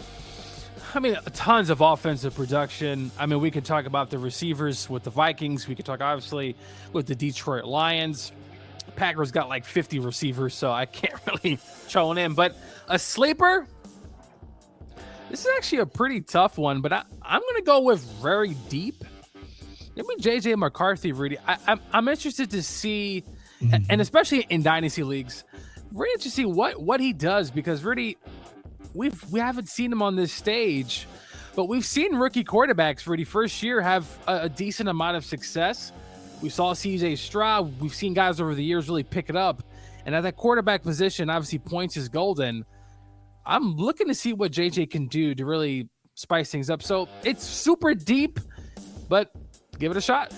I mean, tons of offensive production. I mean, we could talk about the receivers with the Vikings. We could talk, obviously, with the Detroit Lions. Packers got like 50 receivers, so I can't really throw it in. But a sleeper, this is actually a pretty tough one, but I'm going to go with very deep. Maybe J.J. McCarthy, Rudy. I'm interested to see, and especially in dynasty leagues, really interested to see what he does, because Rudy, we haven't seen him on this stage, but we've seen rookie quarterbacks, Rudy, first year have a decent amount of success. We saw CJ Stroud. We've seen guys over the years really pick it up. And at that quarterback position, obviously points is golden. I'm looking to see what JJ can do to really spice things up. So it's super deep, but give it a shot.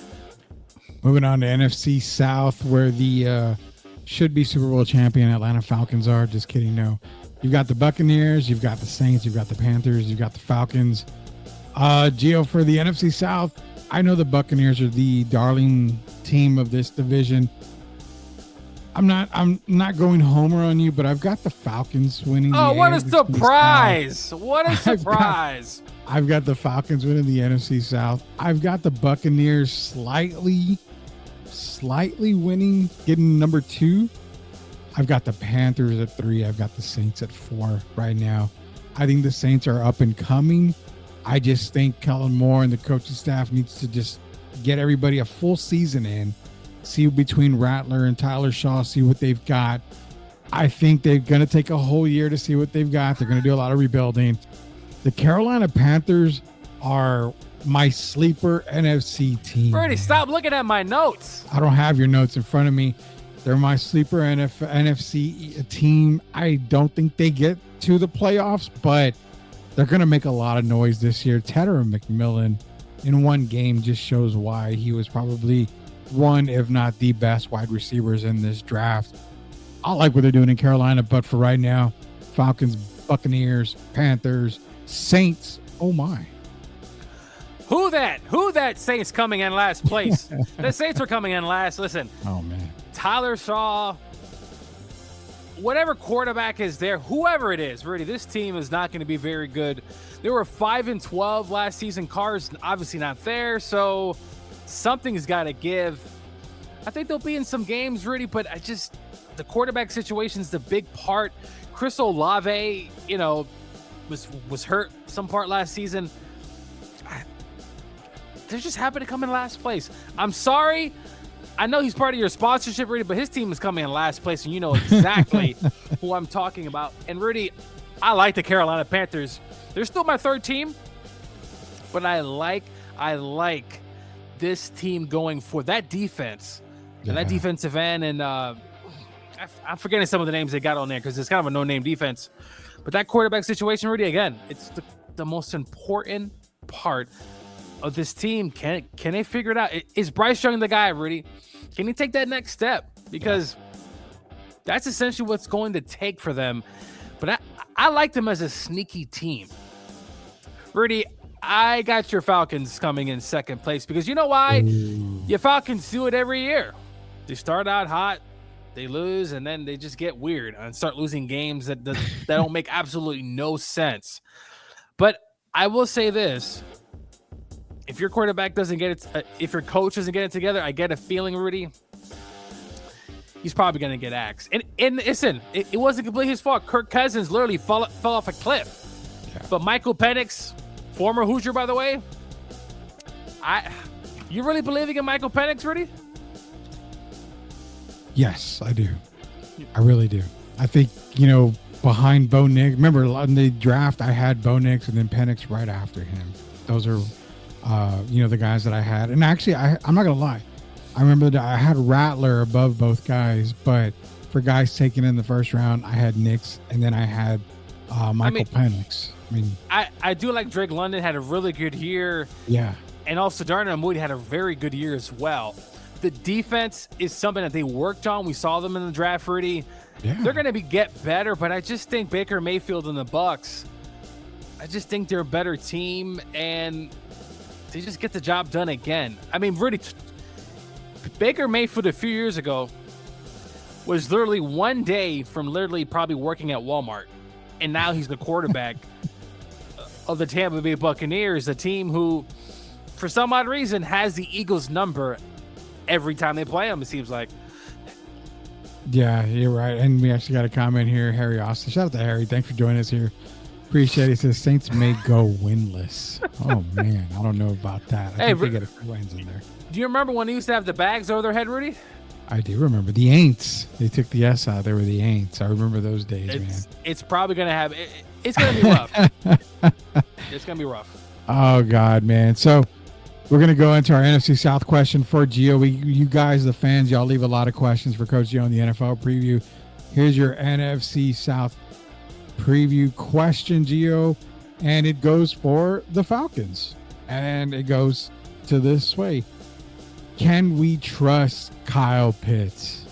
Moving on to NFC South, where the should-be Super Bowl champion Atlanta Falcons are. Just kidding, no. You've got the Buccaneers, you've got the Saints, you've got the Panthers, you've got the Falcons. Gio, for the NFC South, I know the Buccaneers are the darling team of this division. I'm not going homer on you, but I've got the Falcons winning. Oh, what a NFC South. surprise! What a surprise! I've got the Falcons winning the NFC South. I've got the Buccaneers slightly winning, getting number 2. I've got the Panthers at 3. I've got the Saints at 4 right now. I think the Saints are up and coming. I just think Kellen Moore and the coaching staff needs to just get everybody a full season in, see between Rattler and Tyler Shaw, see what they've got. I think they're going to take a whole year to see what they've got. They're going to do a lot of rebuilding. The Carolina Panthers are my sleeper NFC team. Brady, stop looking at my notes. I don't have your notes in front of me. They're my sleeper NFC team. I don't think they get to the playoffs, but they're going to make a lot of noise this year. Tanner McMillan in one game just shows why he was probably one, if not the best wide receivers in this draft. I like what they're doing in Carolina, but for right now, Falcons, Buccaneers, Panthers, Saints. Oh my. Who that Saints coming in last place? The Saints are coming in last. Listen, Oh man. Tyler Shaw, whatever quarterback is there, whoever it is, really, this team is not going to be very good. They were 5-12 last season. Carr's obviously not there, so something's got to give. I think they'll be in some games, really, but the quarterback situation's the big part. Chris Olave, was hurt some part last season. They just happen to come in last place. I'm sorry. I know he's part of your sponsorship, Rudy, but his team is coming in last place, and you know exactly who I'm talking about. And Rudy, I like the Carolina Panthers. They're still my third team, but I like this team going for that defense and that defensive end. And I'm forgetting some of the names they got on there because it's kind of a no-name defense. But that quarterback situation, Rudy, again, it's the most important part of this team. Can they figure it out? Is Bryce Young the guy, Rudy? Can he take that next step? Because that's essentially what's going to take for them. But I like them as a sneaky team. Rudy, I got your Falcons coming in second place because you know why? Your Falcons do it every year. They start out hot, they lose, and then they just get weird and start losing games that don't make absolutely no sense. But I will say this. If your quarterback doesn't get it, if your coach doesn't get it together, I get a feeling, Rudy, he's probably going to get axed. And listen, it wasn't completely his fault. Kirk Cousins literally fell off a cliff. Yeah. But Michael Penix, former Hoosier, by the way, you really believing in Michael Penix, Rudy? Yes, I do. I really do. I think, behind Bo Nix, remember in the draft, I had Bo Nix and then Penix right after him. Those are the guys that I had. And actually, I'm not going to lie. I remember that I had Rattler above both guys, but for guys taken in the first round, I had Nix, and then I had Michael Penix. I do like Drake London, had a really good year. Yeah. And also Darnell Mooney had a very good year as well. The defense is something that they worked on. We saw them in the draft, Rudy. Yeah. They're going to get better, but I just think Baker Mayfield and the Bucs, I just think they're a better team, and they just get the job done again. Rudy, Baker Mayfield a few years ago was literally one day from literally probably working at Walmart, and now he's the quarterback of the Tampa Bay Buccaneers, a team who, for some odd reason, has the Eagles' number every time they play them, it seems like. Yeah, you're right. And we actually got a comment here, Harry Austin. Shout out to Harry. Thanks for joining us here. Appreciate it. He says Saints may go winless. Oh, man. I don't know about that. I think they get a few wins in there. Do you remember when they used to have the bags over their head, Rudy? I do remember. The Aints. They took the S out. They were the Aints. I remember those days, man. It's probably going to have – it's going to be rough. It's going to be rough. Oh, God, man. So we're going to go into our NFC South question for Gio. You guys, the fans, y'all leave a lot of questions for Coach Gio in the NFL preview. Here's your NFC South preview question, Gio, and it goes for the Falcons. And it goes to this way. Can we trust Kyle Pitts?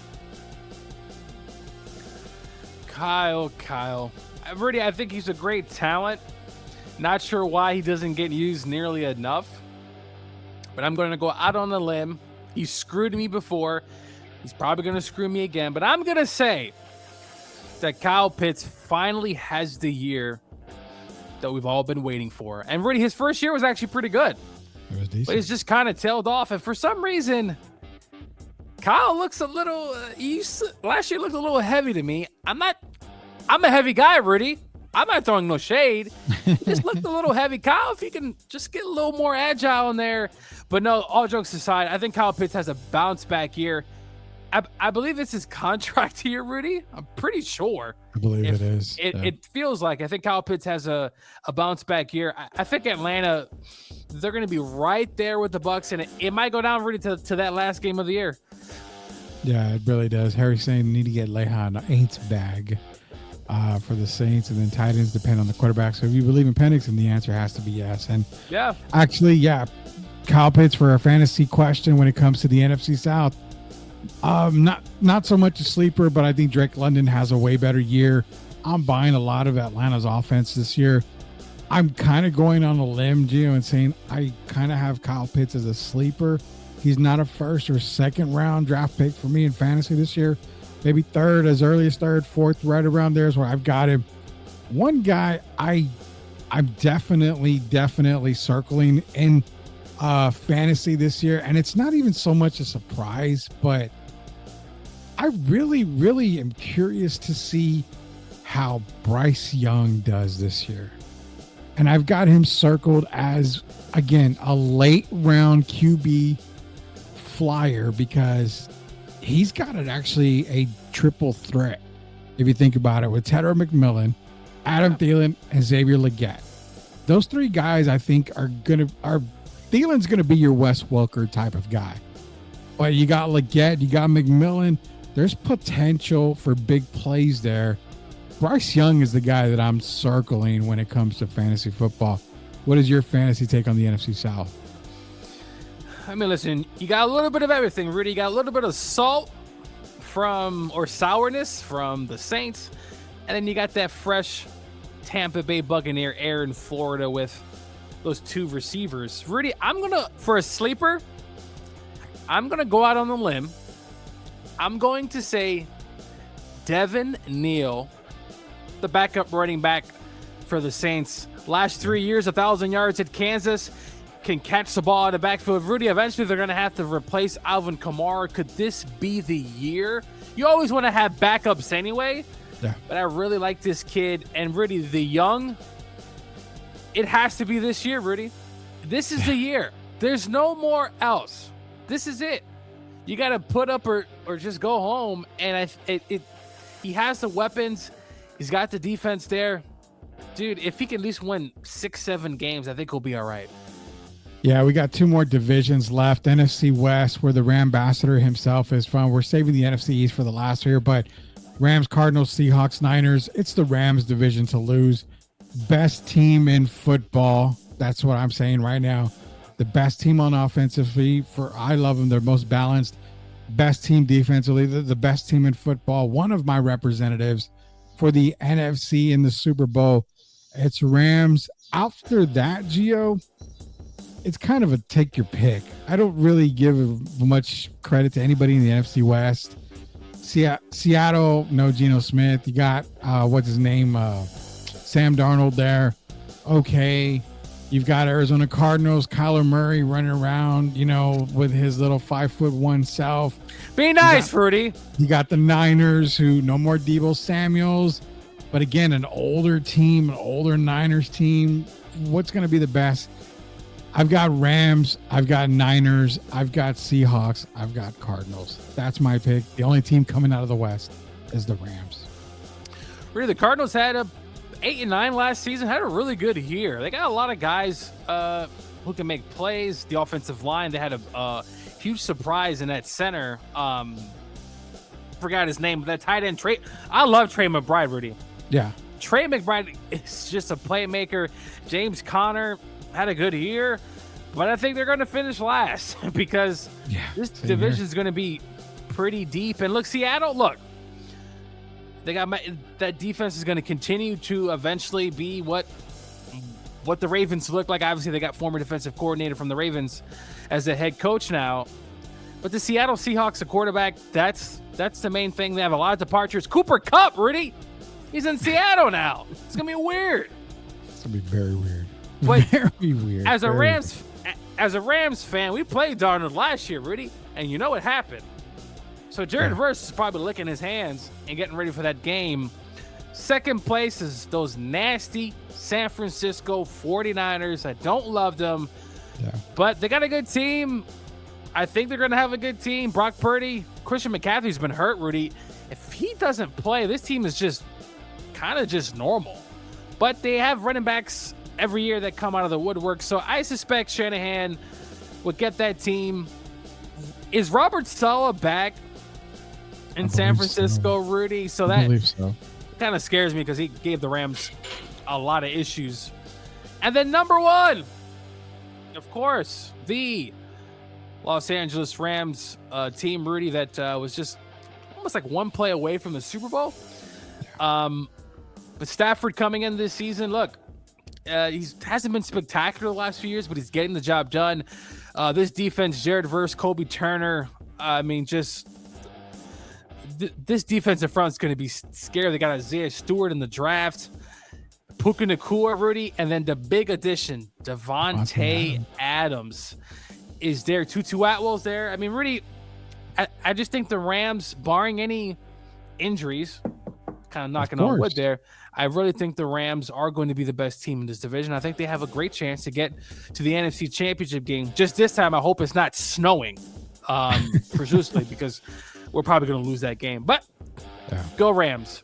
Kyle. Rudy, I think he's a great talent. Not sure why he doesn't get used nearly enough. But I'm going to go out on a limb. He screwed me before. He's probably going to screw me again. But I'm going to say that Kyle Pitts finally has the year that we've all been waiting for. And Rudy, his first year was actually pretty good. It was decent. But he's just kind of tailed off. And for some reason, Kyle looks a little... last year looked a little heavy to me. I'm a heavy guy, Rudy. I'm not throwing no shade. He just looked a little heavy. Kyle, if you can just get a little more agile in there. But no, all jokes aside, I think Kyle Pitts has a bounce-back year. I believe it's his contract year, Rudy. I'm pretty sure. I believe it is. It feels like. I think Kyle Pitts has a bounce-back year. I think Atlanta, they're going to be right there with the Bucs, and it might go down, Rudy, to that last game of the year. Yeah, it really does. Harry's saying need to get Lehan Aints bag for the Saints, and then tight ends depend on the quarterback. So if you believe in Penix, then the answer has to be yes. And yeah, actually, Kyle Pitts for a fantasy question when it comes to the NFC South. Not so much a sleeper, but I think Drake London has a way better year. I'm buying a lot of Atlanta's offense this year. I'm kind of going on a limb, Gio, and saying I kind of have Kyle Pitts as a sleeper. He's not a first or second round draft pick for me in fantasy this year. Maybe third, as early as third, fourth, right around there is where I've got him. One guy I'm definitely circling in fantasy this year, and it's not even so much a surprise, but I really am curious to see how Bryce Young does this year. And I've got him circled as, again, a late round QB flyer because he's got it actually a triple threat. If you think about it, with Tedder McMillan, Adam Thielen, and Xavier Legette. Those three guys, I think, Thielen's going to be your Wes Welker type of guy. But you got Legette, you got McMillan. There's potential for big plays there. Bryce Young is the guy that I'm circling when it comes to fantasy football. What is your fantasy take on the NFC South? I mean, listen, you got a little bit of everything, Rudy. You got a little bit of salt or sourness from the Saints. And then you got that fresh Tampa Bay Buccaneer air in Florida with those two receivers. Rudy, for a sleeper, I'm going to go out on the limb. I'm going to say Devin Neal, the backup running back for the Saints. Last 3 years, 1,000 yards at Kansas, can catch the ball out of the backfield. Rudy, eventually they're going to have to replace Alvin Kamara. Could this be the year? You always want to have backups anyway. Yeah. But I really like this kid. And Rudy, the young, it has to be this year, Rudy. This is the year. There's no more else. This is it. You got to put up or just go home. And he has the weapons. He's got the defense there. Dude, if he can at least win 6-7 games, I think he'll be all right. Yeah, we got two more divisions left. NFC West, where the Rambassador himself is from. We're saving the NFC East for the last year, but Rams, Cardinals, Seahawks, Niners. It's the Rams division to lose. Best team in football. That's what I'm saying right now. The best team on offensively. I love them. They're most balanced. Best team defensively. The best team in football. One of my representatives for the NFC in the Super Bowl. It's Rams. After that, Gio, it's kind of a take your pick. I don't really give much credit to anybody in the NFC West. Seattle, no Geno Smith. You got, what's his name? Sam Darnold there. Okay. You've got Arizona Cardinals, Kyler Murray running around, with his little 5'1" self. Be nice, Rudy. You got the Niners, who no more Deebo Samuels. But again, an older team, an older Niners team. What's going to be the best? I've got Rams, I've got Niners, I've got Seahawks, I've got Cardinals. That's my pick. The only team coming out of the West is the Rams. Really, the Cardinals had a 8-9 last season, had a really good year. They got a lot of guys who can make plays. The offensive line, they had a huge surprise in that center. Forgot his name, but that tight end, Trey. I love Trey McBride, Rudy. Yeah. Trey McBride is just a playmaker. James Conner had a good year, but I think they're going to finish last because this division is going to be pretty deep. And look, Seattle, they got that defense is going to continue to eventually be what the Ravens look like. Obviously, they got former defensive coordinator from the Ravens as the head coach now. But the Seattle Seahawks, the quarterback, that's the main thing. They have a lot of departures. Cooper Kupp, Rudy, he's in Seattle now. It's going to be weird. It's going to be very weird. But very weird. As a Rams fan, we played Darnold last year, Rudy, and you know what happened. So Jared Verse is probably licking his hands and getting ready for that game. Second place is those nasty San Francisco 49ers. I don't love them, but they got a good team. I think they're going to have a good team. Brock Purdy, Christian McCaffrey's been hurt, Rudy. If he doesn't play, this team is just kind of just normal. But they have running backs every year that come out of the woodwork. So I suspect Shanahan would get that team. Is Robert Saleh back in San Francisco, Rudy? So that kind of scares me because he gave the Rams a lot of issues. And then number one, of course, the Los Angeles Rams team, Rudy, that was just almost like one play away from the Super Bowl. But Stafford coming in this season, look, He hasn't been spectacular the last few years, but he's getting the job done. This defense, Jared Verse, Kobe Turner. I mean, just this defensive front is going to be scary. They got Isaiah Stewart in the draft, Puka Nacua, Rudy, and then the big addition, Devontae Adams, is there. Tutu Atwell's there. I mean, Rudy, I just think the Rams, barring any injuries, kind of knocking on wood there, I really think the Rams are going to be the best team in this division. I think they have a great chance to get to the NFC Championship game. Just this time, I hope it's not snowing, profusely, because we're probably going to lose that game. But go Rams.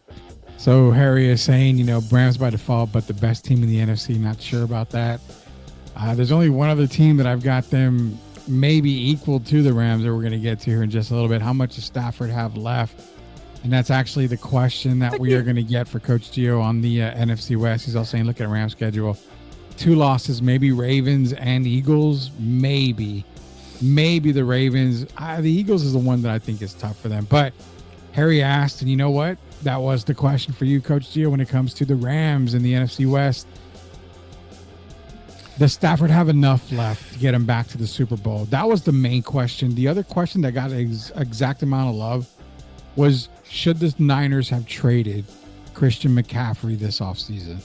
So Harry is saying, Rams by default, but the best team in the NFC. Not sure about that. There's only one other team that I've got them maybe equal to the Rams that we're going to get to here in just a little bit. How much does Stafford have left? And that's actually the question that we are going to get for Coach Gio on the NFC West. He's also saying, look at Rams schedule. 2 losses, maybe Ravens and Eagles. Maybe the Ravens. The Eagles is the one that I think is tough for them. But Harry asked, and you know what? That was the question for you, Coach Gio, when it comes to the Rams in the NFC West. Does Stafford have enough left to get him back to the Super Bowl? That was the main question. The other question that got an exact amount of love was, should the Niners have traded Christian McCaffrey this offseason?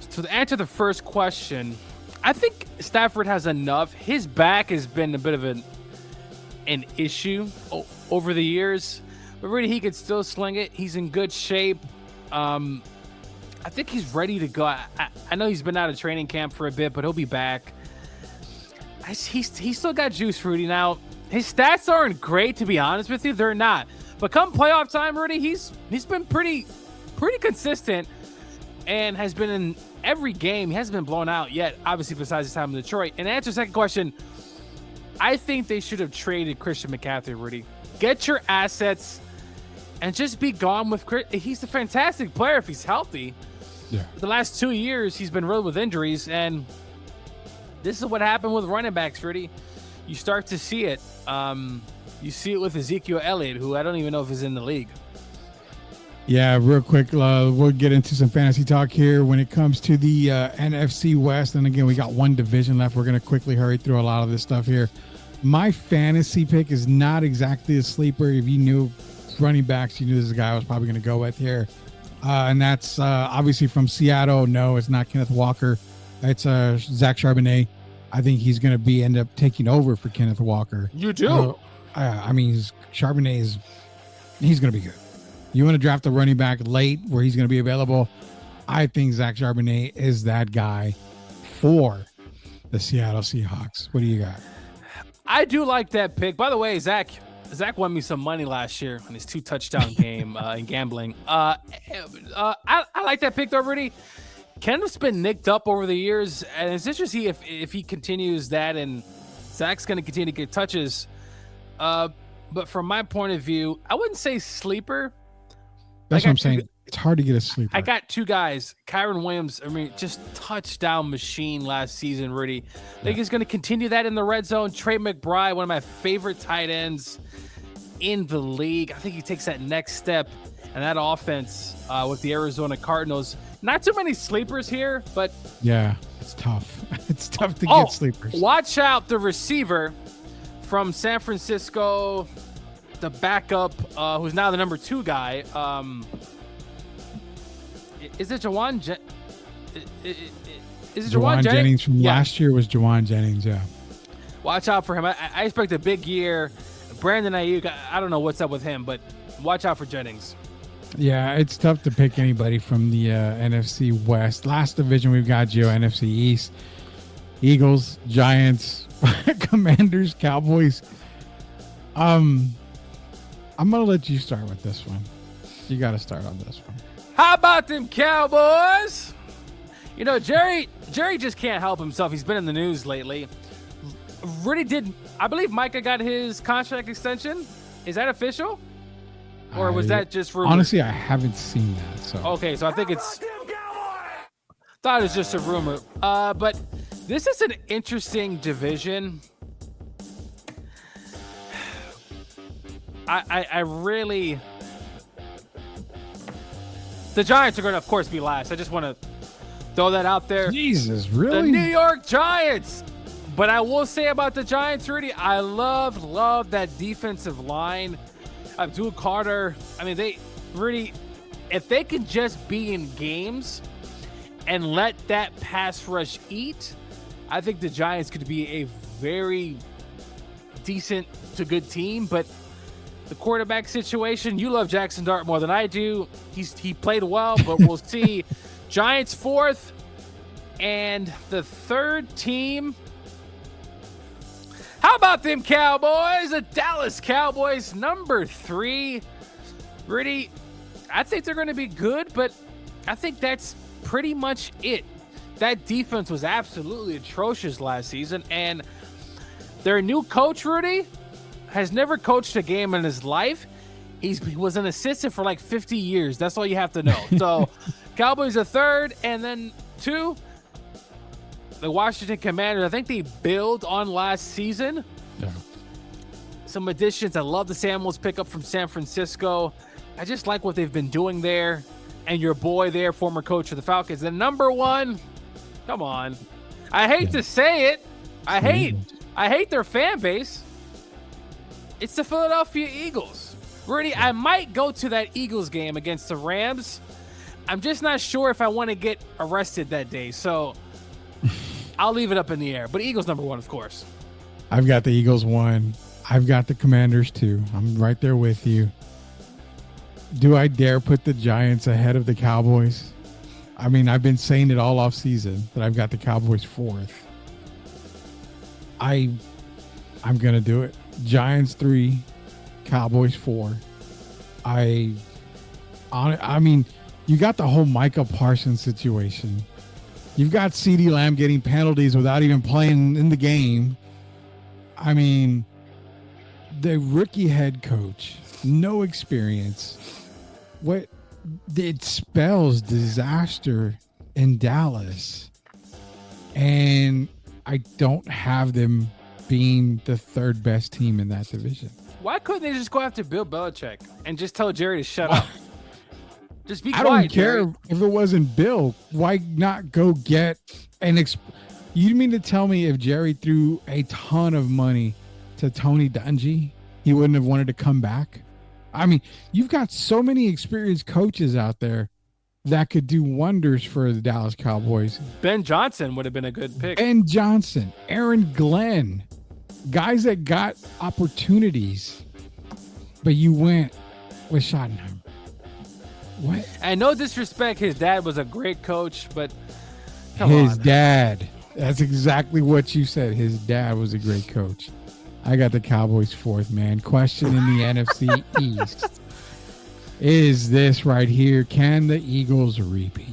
So to answer the first question, I think Stafford has enough. His back has been a bit of an issue over the years, but really he could still sling it. He's in good shape. I think he's ready to go. I know he's been out of training camp for a bit, but he'll be back. He's still got juice, Rudy. Now, his stats aren't great, to be honest with you. They're not. But come playoff time, Rudy, he's been pretty consistent and has been in every game. He hasn't been blown out yet, obviously, besides his time in Detroit. And to answer the second question, I think they should have traded Christian McCaffrey, Rudy. Get your assets and just be gone with Chris. He's a fantastic player if he's healthy. Yeah. The last 2 years, he's been riddled with injuries, and this is what happened with running backs, Rudy. You start to see it. You see it with Ezekiel Elliott, who I don't even know if he's in the league. Yeah, real quick, we'll get into some fantasy talk here when it comes to the NFC West. And again, we got one division left. We're going to quickly hurry through a lot of this stuff here. My fantasy pick is not exactly a sleeper. If you knew running backs, you knew this is a guy I was probably going to go with here. And that's obviously from Seattle. No, it's not Kenneth Walker. It's Zach Charbonnet. I think he's going to end up taking over for Kenneth Walker. You do? I mean, Charbonnet he's going to be good. You want to draft a running back late where he's going to be available? I think Zach Charbonnet is that guy for the Seattle Seahawks. What do you got? I do like that pick. By the way, Zach won me some money last year on his 2-touchdown game in gambling. I like that pick though, Rudy. Kenneth's been nicked up over the years, and it's interesting if he continues that, and Zach's going to continue to get touches. But from my point of view, I wouldn't say sleeper. That's what I'm saying. It's hard to get a sleeper. I got 2 guys. Kyron Williams, just touchdown machine last season, Rudy. I think he's going to continue that in the red zone. Trey McBride, one of my favorite tight ends in the league. I think he takes that next step in that offense with the Arizona Cardinals. Not too many sleepers here, but... Yeah, it's tough. It's tough to get sleepers. Watch out, the receiver from San Francisco, the backup, who's now the number 2 guy. Is it Jawan? Is it Jawan Jennings from last year? Was Jawan Jennings? Yeah. Watch out for him. I expect a big year. Brandon Ayuk, I don't know what's up with him, but watch out for Jennings. Yeah, it's tough to pick anybody from the NFC West. Last division we've got Gio, NFC East. Eagles, Giants, Commanders, Cowboys. I'm gonna let you start with this one. You got to start on this one. How about them Cowboys? Jerry just can't help himself. He's been in the news lately. I believe Micah got his contract extension. Is that official? Or was that just rumor? Honestly, I haven't seen that. So okay, so I think thought it was just a rumor. But this is an interesting division. I really... The Giants are going to, of course, be last. I just want to Throw that out there. Jesus, The really? New York Giants. But I will say about the Giants, Rudy, I love that defensive line. Abdul Carter. I mean, Rudy, if they can just be in games and let that pass rush eat, I think the Giants could be a very decent to good team. But the quarterback situation, you love Jackson Dart more than I do. He played well, but we'll see. Giants 4th, and the 3rd team. How about them Cowboys? The Dallas Cowboys, number 3. Rudy, I think they're going to be good, but I think that's pretty much it. That defense was absolutely atrocious last season, and their new coach, Rudy, has never coached a game in his life. He was an assistant for like 50 years. That's all you have to know. So Cowboys are 3rd, and then 2, the Washington Commanders. I think they build on last season. Yeah. Some additions. I love the Samuels pickup from San Francisco. I just like what they've been doing there. And your boy there, former coach of the Falcons. And number 1, come on. I hate to say it. I hate their fan base. It's the Philadelphia Eagles. Rudy, I might go to that Eagles game against the Rams. I'm just not sure if I want to get arrested that day. So I'll leave it up in the air. But Eagles number 1, of course. I've got the Eagles 1. I've got the Commanders 2. I'm right there with you. Do I dare put the Giants ahead of the Cowboys? I mean, I've been saying it all off season that I've got the Cowboys 4th. I'm going to do it. Giants 3, Cowboys 4. I mean, you got the whole Micah Parsons situation. You've got CeeDee Lamb getting penalties without even playing in the game. I mean, the rookie head coach, no experience. What it spells disaster in Dallas. And I don't have them being the 3rd best team in that division. Why couldn't they just go after Bill Belichick and just tell Jerry to shut up? Just be I quiet. don't care Jerry. if it wasn't Bill. Why not go get an You mean to tell me if Jerry threw a ton of money to Tony Dungy, he wouldn't have wanted to come back? I mean, you've got so many experienced coaches out there that could do wonders for the Dallas Cowboys. Ben Johnson would have been a good pick. Ben Johnson, Aaron Glenn, guys that got opportunities, but you went with Schottenheimer. What? And no disrespect, his dad was a great coach, but His dad. That's exactly what you said. His dad was a great coach. I got the Cowboys 4th, man. Question in the NFC East is this right here. Can the Eagles repeat?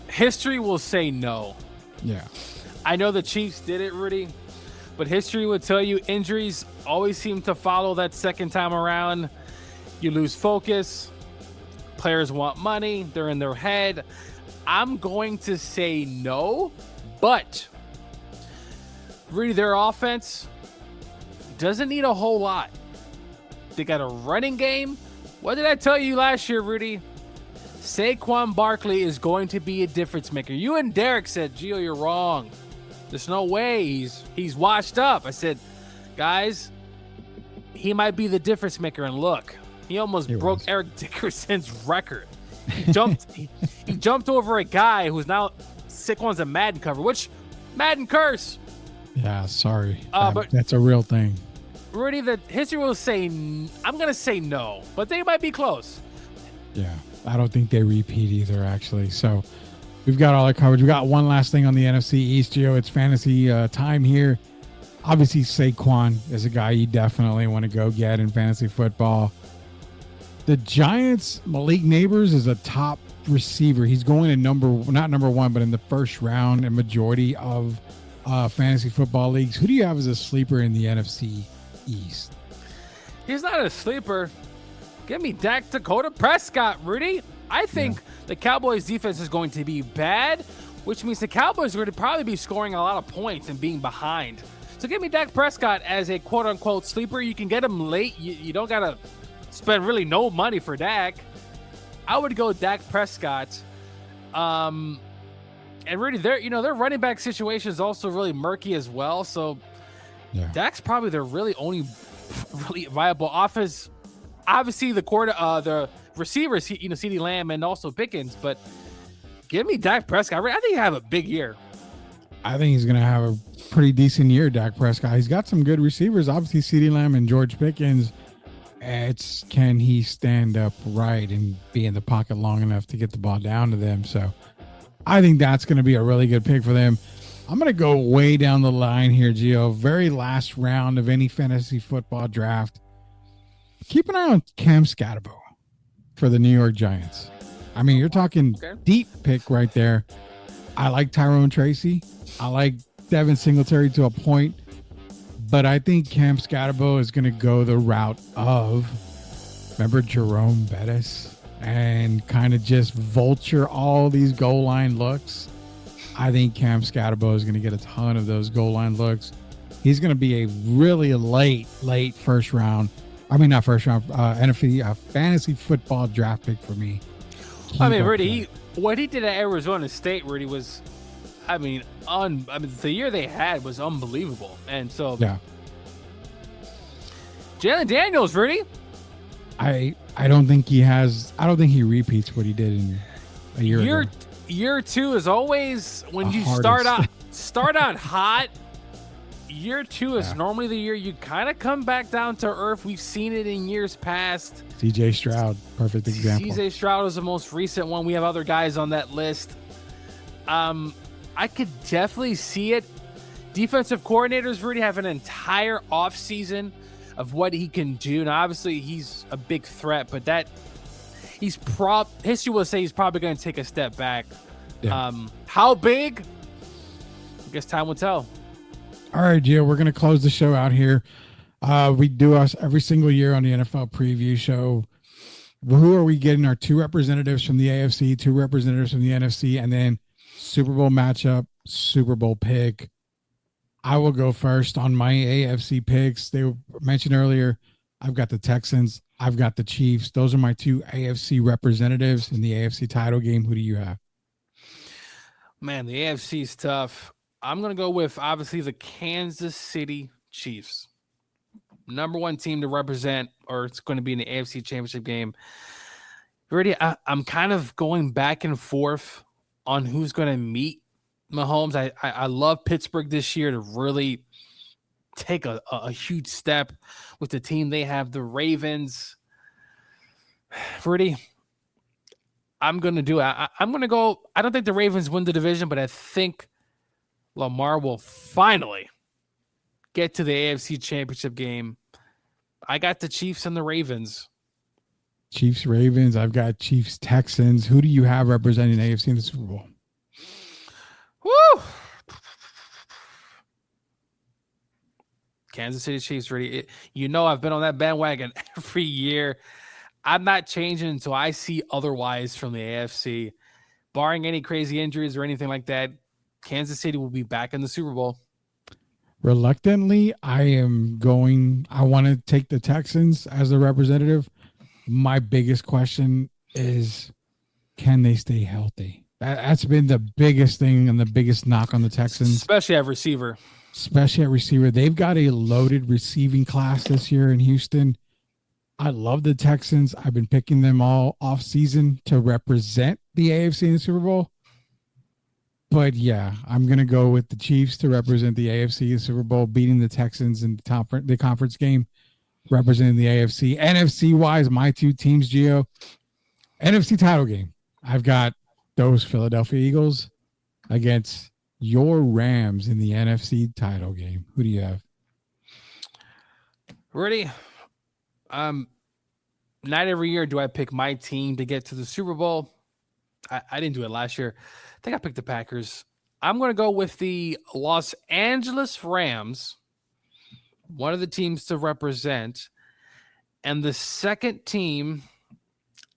History will say no. Yeah. I know the Chiefs did it, Rudy, but history would tell you injuries always seem to follow that second time around. You lose focus. Players want money. They're in their head. I'm going to say no, but Rudy, their offense doesn't need a whole lot. They got a running game. What did I tell you last year, Rudy? Saquon Barkley is going to be a difference maker. You and Derek said, Gio, you're wrong. There's no way he's washed up. I said, guys, he might be the difference maker. And look, he almost broke Eric Dickerson's record. He jumped he jumped over a guy who's now Saquon's a Madden cover, which Madden curse. Yeah, sorry. But that's a real thing. Rudy, the history will say, I'm going to say no, but they might be close. Yeah, I don't think they repeat either, actually. So we've got all our coverage. We got one last thing on the NFC East, Gio. It's fantasy time here. Obviously, Saquon is a guy you definitely want to go get in fantasy football. The Giants, Malik Neighbors is a top receiver. He's going in not number 1, but in the first round in majority of fantasy football leagues. Who do you have as a sleeper in the NFC East? He's not a sleeper. Give me Dakota Prescott, Rudy. I think the Cowboys defense is going to be bad, which means the Cowboys are going to probably be scoring a lot of points and being behind. So give me Dak Prescott as a quote-unquote sleeper. You can get him late. You don't got to spend really no money for Dak. I would go Dak Prescott. And really, their running back situation is also really murky as well. So Yeah. Dak's probably their really only really viable offense. Obviously, the receivers, CeeDee Lamb and also Pickens, but give me Dak Prescott. I think he'll have a big year. I think he's going to have a pretty decent year, Dak Prescott. He's got some good receivers, obviously CeeDee Lamb and George Pickens. It's can he stand up right and be in the pocket long enough to get the ball down to them? So I think that's going to be a really good pick for them. I'm going to go way down the line here, Gio. Very last round of any fantasy football draft. Keep an eye on Cam Scatterbo for the New York Giants. I mean, you're talking deep pick right there. I like Tyrone Tracy. I like Devin Singletary to a point. But I think Cam Scatterbo is going to go the route of, remember Jerome Bettis, and kind of just vulture all these goal line looks. I think Cam Scatterbo is going to get a ton of those goal line looks. He's going to be a really late first round. I mean, not first round, NFL fantasy football draft pick for me. Rudy, what he did at Arizona State, Rudy, was, the year they had was unbelievable. And so, yeah. Jalen Daniels, Rudy. I don't think he repeats what he did in a year ago. Year two is always when you start out hot. Year two is normally the year you kind of come back down to earth. We've seen it in years past. CJ Stroud, perfect example. CJ Stroud is the most recent one. We have other guys on that list. I could definitely see it. Defensive coordinators really have an entire offseason of what he can do. Now, obviously, he's a big threat, but history will say he's probably going to take a step back. Yeah. How big? I guess time will tell. All right, Gio, we're going to close the show out here. We do us every single year on the NFL preview show. Who are we getting? Our 2 representatives from the AFC, 2 representatives from the NFC, and then Super Bowl matchup, Super Bowl pick. I will go first on my AFC picks. They were mentioned earlier. I've got the Texans. I've got the Chiefs. Those are my 2 AFC representatives in the AFC title game. Who do you have? Man, the AFC is tough. I'm going to go with, obviously, the Kansas City Chiefs. Number 1 team to represent, or it's going to be in the AFC Championship game. Already, I'm kind of going back and forth on who's going to meet Mahomes. I love Pittsburgh this year to really take a huge step with the team they have, the Ravens. Rudy, I'm going to do it. I'm going to go. I don't think the Ravens win the division, but I think Lamar will finally get to the AFC Championship game. I got the Chiefs and the Ravens. Chiefs, Ravens. I've got Chiefs, Texans. Who do you have representing the AFC in the Super Bowl? Woo! Kansas City Chiefs, Rudy. I've been on that bandwagon every year. I'm not changing until I see otherwise from the AFC. Barring any crazy injuries or anything like that, Kansas City will be back in the Super Bowl. Reluctantly, I want to take the Texans as the representative. My biggest question is, can they stay healthy? That's been the biggest thing and the biggest knock on the Texans. Especially at receiver. They've got a loaded receiving class this year in Houston. I love the Texans. I've been picking them all off season to represent the AFC in the Super Bowl. But yeah, I'm going to go with the Chiefs to represent the AFC in the Super Bowl, beating the Texans in the conference game, representing the AFC. NFC wise, my 2 teams, Gio, NFC title game. I've got those Philadelphia Eagles against your Rams in the NFC title game. Who do you have? Ready? Not every year do I pick my team to get to the Super Bowl. I didn't do it last year. I think I picked the Packers. I'm going to go with the Los Angeles Rams, one of the teams to represent. And the second team,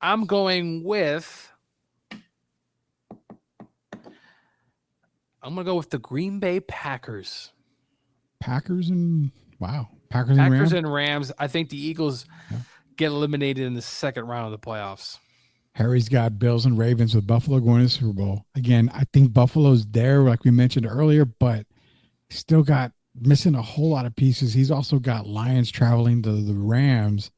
I'm going with the Green Bay Packers. Packers and Rams. I think the Eagles get eliminated in the second round of the playoffs. Harry's got Bills and Ravens with Buffalo going to the Super Bowl. Again, I think Buffalo's there, like we mentioned earlier, but still got missing a whole lot of pieces. He's also got Lions traveling to the Rams,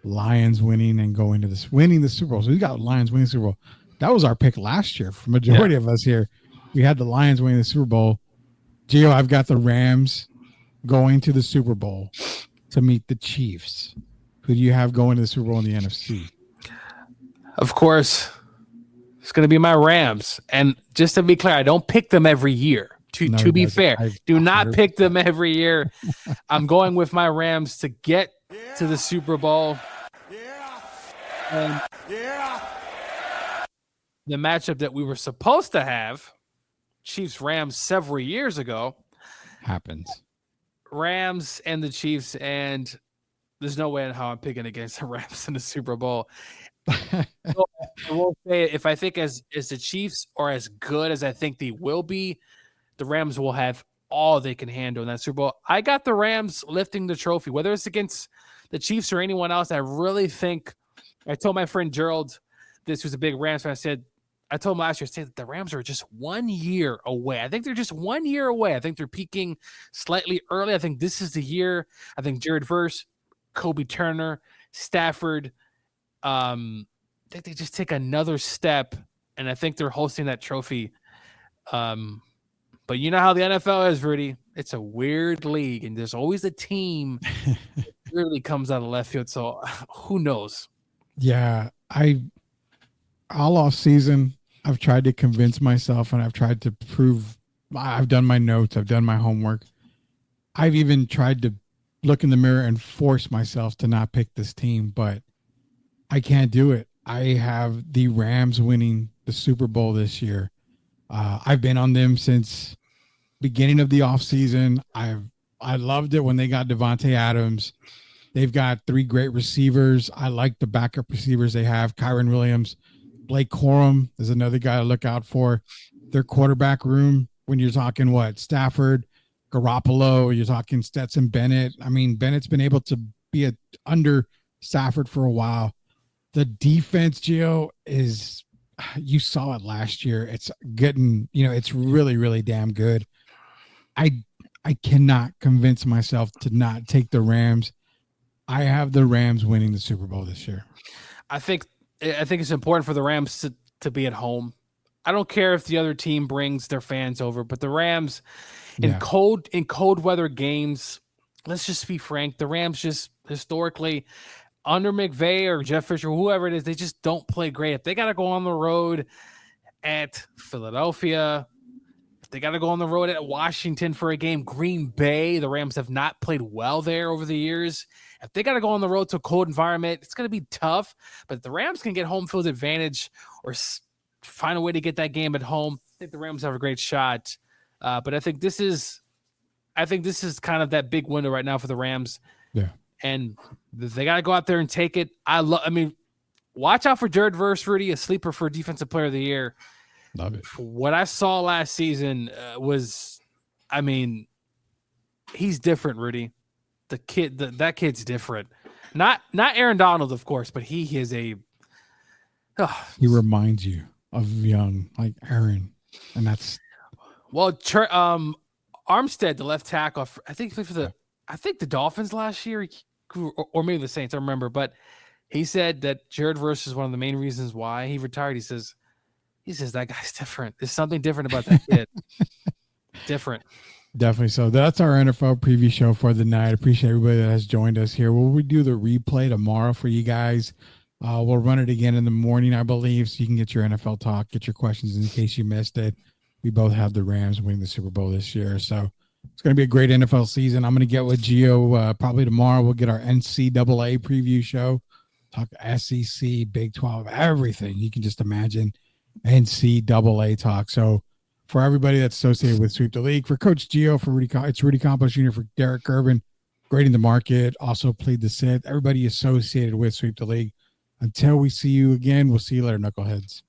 Lions winning and going to this winning the Super Bowl. So we got Lions winning the Super Bowl. That was our pick last year for majority of us here. We had the Lions winning the Super Bowl. Gio, I've got the Rams going to the Super Bowl to meet the Chiefs. Who do you have going to the Super Bowl in the NFC? Of course, it's going to be my Rams. And just to be clear, I don't pick them every year. To be fair, do not pick them every year. I'm going with my Rams to get to the Super Bowl. And the matchup that we were supposed to have, Chiefs-Rams, several years ago, happens. Rams and the Chiefs, and there's no way in how I'm picking against the Rams in the Super Bowl. So I will say, if I think as the Chiefs are as good as I think they will be, the Rams will have all they can handle in that Super Bowl. I got the Rams lifting the trophy, whether it's against the Chiefs or anyone else. I really think, I told my friend Gerald, this was a big Rams fan, I told him last year, I said that the Rams are just 1 year away. I think they're just 1 year away. I think they're peaking slightly early. I think this is the year. I think Jared Verse, Kobe Turner, Stafford, I think they just take another step, and I think they're hosting that trophy. But you know how the NFL is, Rudy. It's a weird league, and there's always a team that really comes out of left field. So who knows? Yeah, all off season, I've tried to convince myself, and I've tried to prove. I've done my notes. I've done my homework. I've even tried to look in the mirror and force myself to not pick this team, but I can't do it. I have the Rams winning the Super Bowl this year. I've been on them since beginning of the offseason. I loved it when they got Devontae Adams. They've got 3 great receivers. I like the backup receivers they have. Kyron Williams, Blake Corum is another guy to look out for. Their quarterback room, when you're talking Stafford, Garoppolo, you're talking Stetson Bennett. I mean, Bennett's been able to be under Stafford for a while. The defense, Gio, is, you saw it last year. It's getting, it's really, really damn good. I cannot convince myself to not take the Rams. I have the Rams winning the Super Bowl this year. I think it's important for the Rams to be at home. I don't care if the other team brings their fans over, but the Rams in cold weather games, let's just be frank, the Rams just historically under McVay or Jeff Fisher, whoever it is, they just don't play great. If they got to go on the road at Philadelphia, if they got to go on the road at Washington for a game, Green Bay, the Rams have not played well there over the years. If they got to go on the road to a cold environment, it's going to be tough. But if the Rams can get home field advantage or find a way to get that game at home, I think the Rams have a great shot. But I think this is kind of that big window right now for the Rams. Yeah. And they got to go out there and take it. Watch out for Jared Verse, Rudy, a sleeper for Defensive Player of the Year. Love it. What I saw last season he's different, Rudy. The kid, that kid's different. Not Aaron Donald, of course, but he is a. He reminds you of young, like Aaron, and that's. Well, Armstead, the left tackle, I think he played for the Dolphins last year, or maybe the Saints. I don't remember, but he said that Jared Verse is one of the main reasons why he retired. He says that guy's different. There's something different about that kid. Different. Definitely so. That's our NFL preview show for the night. Appreciate everybody that has joined us here. Will we do the replay tomorrow for you guys? We'll run it again in the morning, I believe, so you can get your NFL talk, get your questions in case you missed it. We both have the Rams winning the Super Bowl this year, so it's going to be a great NFL season. I'm going to get with Gio probably tomorrow. We'll get our NCAA preview show, talk SEC, Big 12, everything you can just imagine. NCAA talk. So for everybody that's associated with Sweep the League, for Coach Gio, it's Rudy Campos Jr., for Derek Irvin, grading the market, also Plead the Sith, everybody associated with Sweep the League. Until we see you again, we'll see you later, knuckleheads.